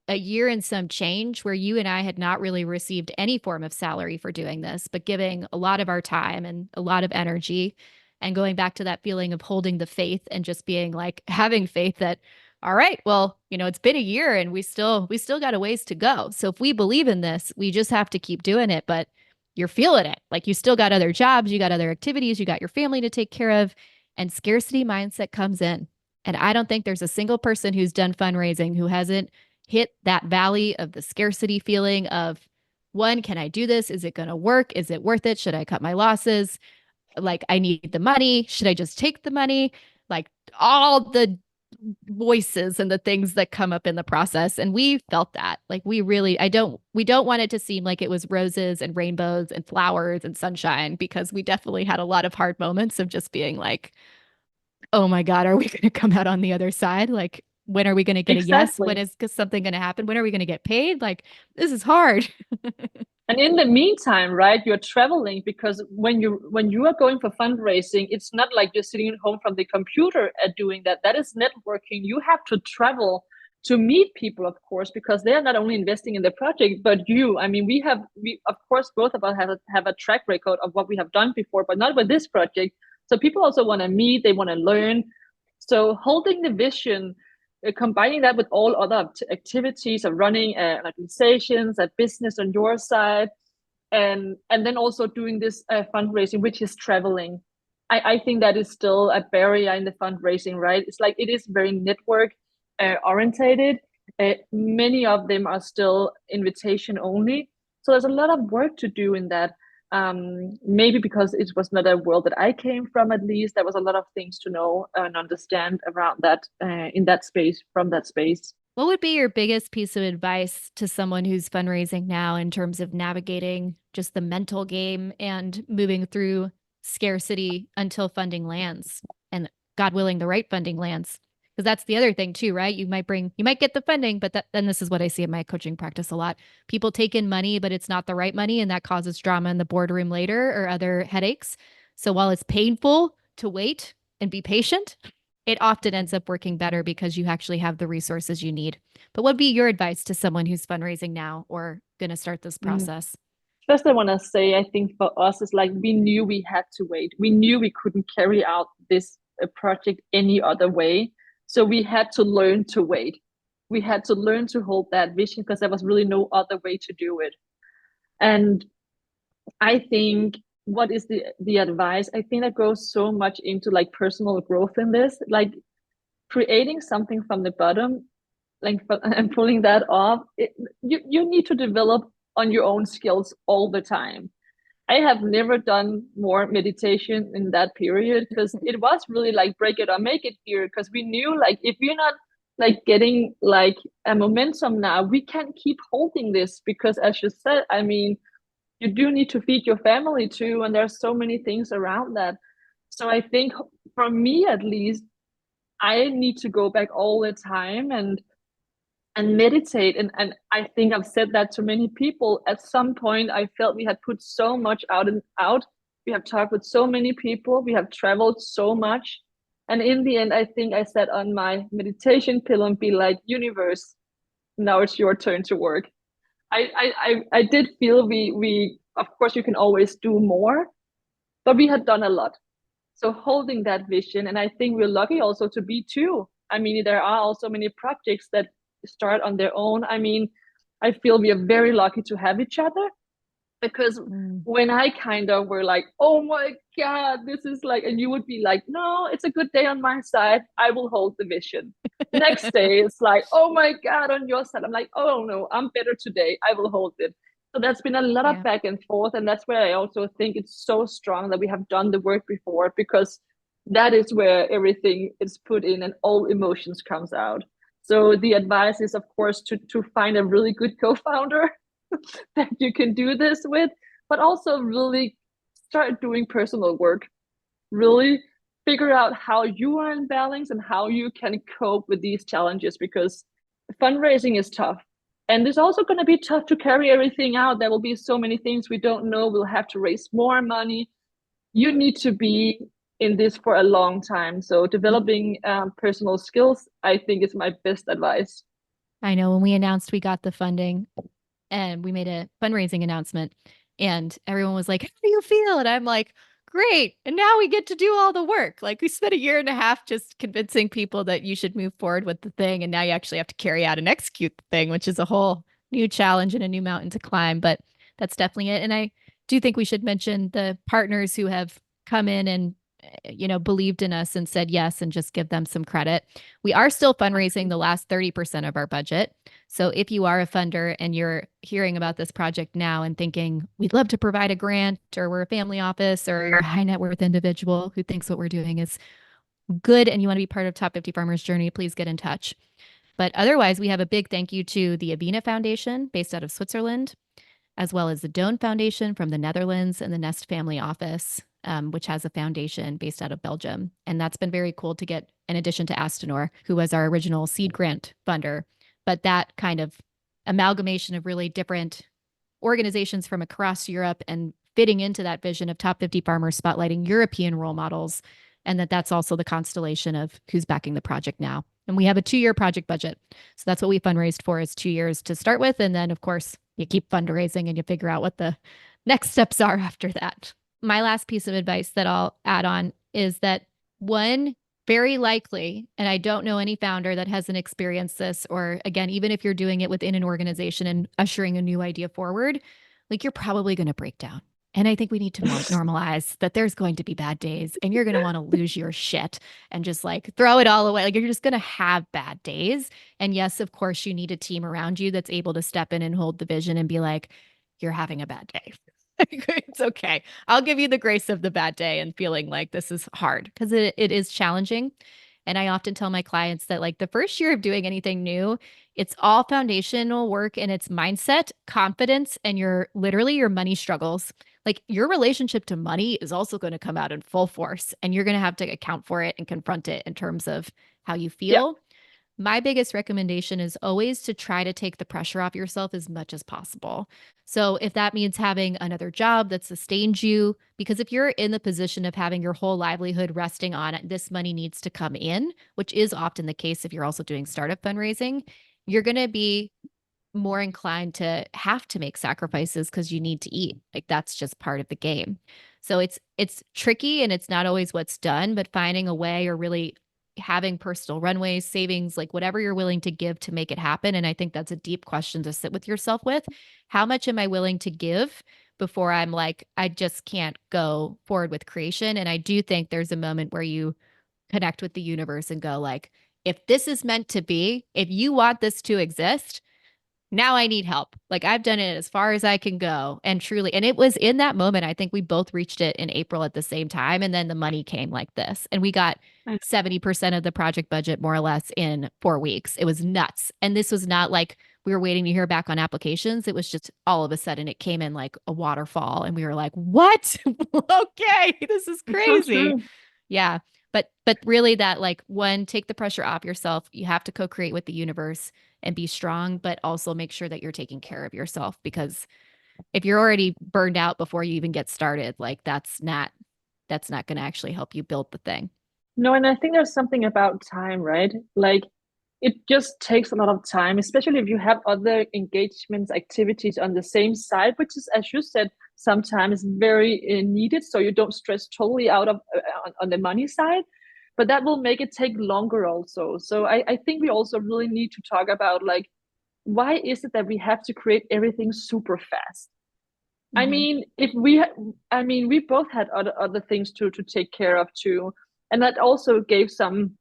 a year and some change where you and I had not really received any form of salary for doing this, but giving a lot of our time and a lot of energy, and going back to that feeling of holding the faith and just being like having faith that, all right, well, it's been a year and we still got a ways to go. So if we believe in this, we just have to keep doing it. But you're feeling it. Like, you still got other jobs, you got other activities, you got your family to take care of, and scarcity mindset comes in. And I don't think there's a single person who's done fundraising who hasn't hit that valley of the scarcity feeling of, one, can I do this? Is it going to work? Is it worth it? Should I cut my losses? Like, I need the money. Should I just take the money? Like, all the voices and the things that come up in the process. And we felt that. Like, we don't want it to seem like it was roses and rainbows and flowers and sunshine, because we definitely had a lot of hard moments of just being like, oh my God, are we going to come out on the other side? Like, when are we going to get a yes? When Exactly. is something going to happen? When are we going to get paid? Like, this is hard. And in the meantime, right, you're traveling, because when you are going for fundraising, it's not like you're sitting at home from the computer at doing that. That is networking. You have to travel to meet people, of course, because they are not only investing in the project, but you. I mean, we of course both of us have a track record of what we have done before, but not with this project. So people also want to meet, they want to learn. So holding the vision, combining that with all other activities of running organizations, a business on your side, and then also doing this fundraising, which is traveling. I think that is still a barrier in the fundraising, right? It's like it is very network orientated. Many of them are still invitation only. So there's a lot of work to do in that. Maybe because it was not a world that I came from, at least there was a lot of things to know and understand around that in that space, from that space. What would be your biggest piece of advice to someone who's fundraising now in terms of navigating just the mental game and moving through scarcity until funding lands and God willing, the right funding lands? Because that's the other thing too, right? You might get the funding, but then this is what I see in my coaching practice a lot. People take in money, but it's not the right money. And that causes drama in the boardroom later or other headaches. So while it's painful to wait and be patient, it often ends up working better because you actually have the resources you need. But what would be your advice to someone who's fundraising now or going to start this Mm. process? First, I want to say, I think for us, it's like we knew we had to wait. We knew we couldn't carry out this project any other way. So we had to learn to wait. We had to learn to hold that vision because there was really no other way to do it. And I think what is the advice? I think that goes so much into like personal growth in this, like creating something from the bottom, like and pulling that off. You need to develop on your own skills all the time. I have never done more meditation in that period because it was really like break it or make it here. Because we knew like if you're not like getting like a momentum now, we can't keep holding this because as you said, I mean, you do need to feed your family too, and there's so many things around that. So I think for me at least, I need to go back all the time and meditate. And I think I've said that to many people. At some point, I felt we had put so much out and out. We have talked with so many people. We have traveled so much. And in the end, I think I sat on my meditation pillow and be like, universe, now it's your turn to work. I did feel we of course you can always do more, but we had done a lot. So holding that vision, and I think we're lucky also to be two. I mean, there are also many projects that start on their own. I mean, I feel we are very lucky to have each other because Mm. when I kind of were like, oh my God, this is like, and you would be like, no, it's a good day on my side. I will hold the vision. Next day, it's like, oh my God, on your side. I'm like, oh no, I'm better today. I will hold it. So that's been a lot of Yeah. back and forth. And that's where I also think it's so strong that we have done the work before because that is where everything is put in and all emotions comes out. So the advice is, of course, to find a really good co-founder that you can do this with, but also really start doing personal work. Really figure out how you are in balance and how you can cope with these challenges because fundraising is tough. And it's also going to be tough to carry everything out. There will be so many things we don't know. We'll have to raise more money. You need to be in this for a long time. So developing personal skills, I think, is my best advice. I know when we announced we got the funding and we made a fundraising announcement, and everyone was like, "How do you feel?" And I'm like, "Great." And now we get to do all the work. Like we spent a year and a half just convincing people that you should move forward with the thing. And now you actually have to carry out and execute the thing, which is a whole new challenge and a new mountain to climb. But that's definitely it. And I do think we should mention the partners who have come in and believed in us and said yes and just give them some credit. We are still fundraising the last 30% of our budget. So if you are a funder and you're hearing about this project now and thinking, we'd love to provide a grant, or we're a family office, or you're a high net worth individual who thinks what we're doing is good and you want to be part of Top 50 Farmers Journey, please get in touch. But otherwise, we have a big thank you to the Avena Foundation based out of Switzerland, as well as the Doan Foundation from the Netherlands and the Nest Family Office, which has a foundation based out of Belgium. And that's been very cool to get, in addition to Astenor, who was our original seed grant funder. But that kind of amalgamation of really different organizations from across Europe and fitting into that vision of top 50 farmers spotlighting European role models. And that's also the constellation of who's backing the project now. And we have a 2-year project budget. So that's what we fundraised for is 2 years to start with. And then, of course, you keep fundraising and you figure out what the next steps are after that. My last piece of advice that I'll add on is that one, very likely, and I don't know any founder that hasn't experienced this, or again, even if you're doing it within an organization and ushering a new idea forward, like you're probably going to break down. And I think we need to normalize that there's going to be bad days and you're going to want to lose your shit and just like throw it all away. Like you're just going to have bad days. And yes, of course, you need a team around you that's able to step in and hold the vision and be like, you're having a bad day. It's okay. I'll give you the grace of the bad day and feeling like this is hard because it is challenging. And I often tell my clients that like the first year of doing anything new, it's all foundational work and it's mindset, confidence, and your literally your money struggles. Like your relationship to money is also going to come out in full force and you're going to have to account for it and confront it in terms of how you Yeah. feel. My biggest recommendation is always to try to take the pressure off yourself as much as possible. So, if that means having another job that sustains you, because if you're in the position of having your whole livelihood resting on this money needs to come in, which is often the case if you're also doing startup fundraising, you're going to be more inclined to have to make sacrifices because you need to eat. Like that's just part of the game. So it's tricky and it's not always what's done, but finding a way or really having personal runways, savings, like whatever you're willing to give to make it happen. And I think that's a deep question to sit with yourself with. How much am I willing to give before I'm like, I just can't go forward with creation? And I do think there's a moment where you connect with the universe and go like, if this is meant to be, if you want this to exist, now I need help. Like I've done it as far as I can go. And truly, and it was in that moment, I think we both reached it in April at the same time. And then the money came like this. And we got 70% of the project budget more or less in 4 weeks. It was nuts. And this was not like we were waiting to hear back on applications. It was just all of a sudden it came in like a waterfall. And we were like, what? Okay, this is It's so crazy. true. Yeah. But really that like one, take the pressure off yourself. You have to co-create with the universe and be strong, but also make sure that you're taking care of yourself because if you're already burned out before you even get started, like that's not going to actually help you build the thing. No, and I think there's something about time, right? Like it just takes a lot of time, especially if you have other engagements, activities on the same side, which is, as you said, sometimes very needed. So you don't stress totally out of on the money side, but that will make it take longer also. So I think we also really need to talk about like, why is it that we have to create everything super fast? I Mm-hmm. mean, if we, I mean, we both had other things to take care of too, and that also gave some.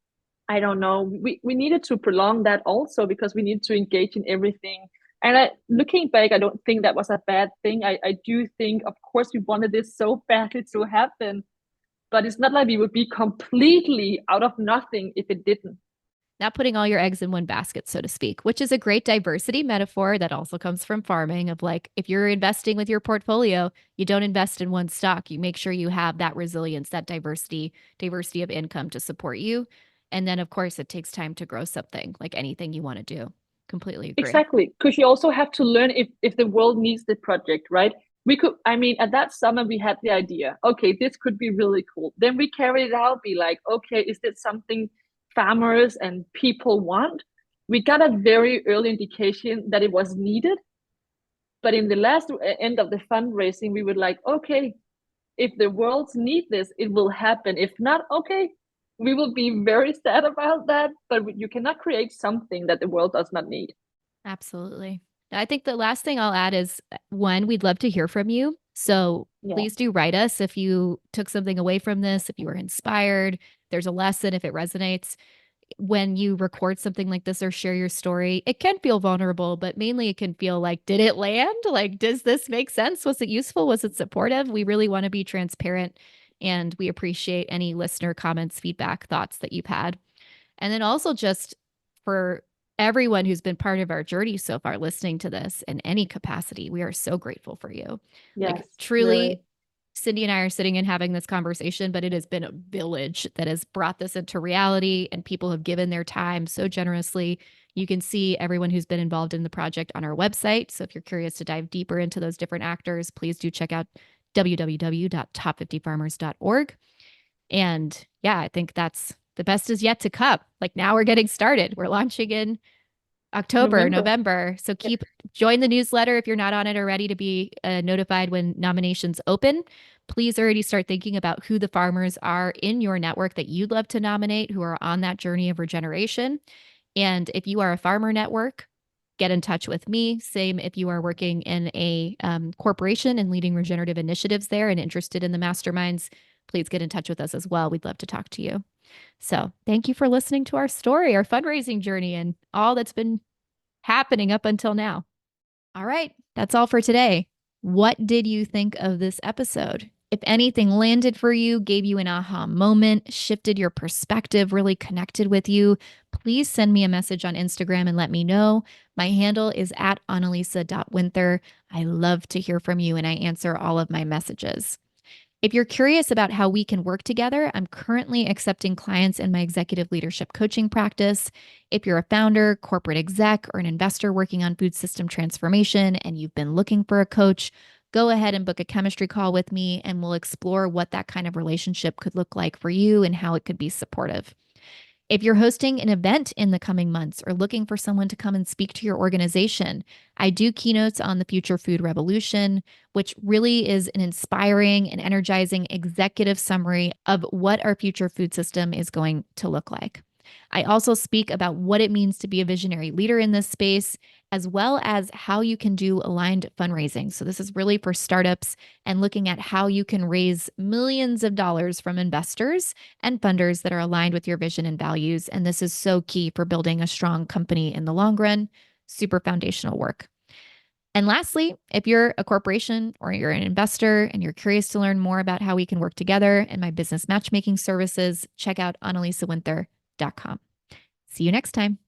I don't know. We needed to prolong that also because we need to engage in everything. And looking back, I don't think that was a bad thing. I do think, of course, we wanted this so badly to happen, but it's not like we would be completely out of nothing if it didn't. Not putting all your eggs in one basket, so to speak, which is a great diversity metaphor that also comes from farming of like, if you're investing with your portfolio, you don't invest in one stock. You make sure you have that resilience, that diversity of income to support you. And then, of course, it takes time to grow something like anything you want to do. Completely agree. Exactly, because you also have to learn if the world needs the project, right? We could, I mean, at that summer we had the idea. Okay, this could be really cool. Then we carried it out. Be like, okay, is this something farmers and people want? We got a very early indication that it was needed, but in the last end of the fundraising, we were like, okay, if the worlds need this, it will happen. If not, okay, we will be very sad about that. But you cannot create something that the world does not need. Absolutely. I think the last thing I'll add is one, we'd love to hear from you. So Yeah. please do write us if you took something away from this, if you were inspired, there's a lesson, if it resonates. When you record something like this or share your story, it can feel vulnerable, but mainly it can feel like, did it land? Like, does this make sense? Was it useful? Was it supportive? We really want to be transparent and we appreciate any listener comments, feedback, thoughts that you've had. And then also just for everyone who's been part of our journey so far listening to this in any capacity, we are so grateful for you. Like Yes, truly, really. Cindie and I are sitting and having this conversation, but it has been a village that has brought this into reality and people have given their time so generously. You can see everyone who's been involved in the project on our website. So if you're curious to dive deeper into those different actors, please do check out www.top50farmers.org. And yeah, I think that's the best is yet to come. Like now we're getting started. We're launching in October, November. November. So Yeah. join the newsletter if you're not on it already to be notified when nominations open. Please already start thinking about who the farmers are in your network that you'd love to nominate who are on that journey of regeneration. And if you are a farmer network, get in touch with me. Same if you are working in a corporation and leading regenerative initiatives there and interested in the masterminds, please get in touch with us as well. We'd love to talk to you. So thank you for listening to our story, our fundraising journey, and all that's been happening up until now. All right, that's all for today. What did you think of this episode? If anything landed for you, gave you an aha moment, shifted your perspective, really connected with you, please send me a message on Instagram and let me know. My handle is at analisa.winther. I love to hear from you and I answer all of my messages. If you're curious about how we can work together, I'm currently accepting clients in my executive leadership coaching practice. If you're a founder, corporate exec, or an investor working on food system transformation and you've been looking for a coach, go ahead and book a chemistry call with me and we'll explore what that kind of relationship could look like for you and how it could be supportive. If you're hosting an event in the coming months or looking for someone to come and speak to your organization, I do keynotes on the Future Food Revolution, which really is an inspiring and energizing executive summary of what our future food system is going to look like. I also speak about what it means to be a visionary leader in this space, as well as how you can do aligned fundraising. So, this is really for startups and looking at how you can raise millions of dollars from investors and funders that are aligned with your vision and values. And this is so key for building a strong company in the long run. Super foundational work. And lastly, if you're a corporation or you're an investor and you're curious to learn more about how we can work together and my business matchmaking services, check out analisawinther.com. See you next time.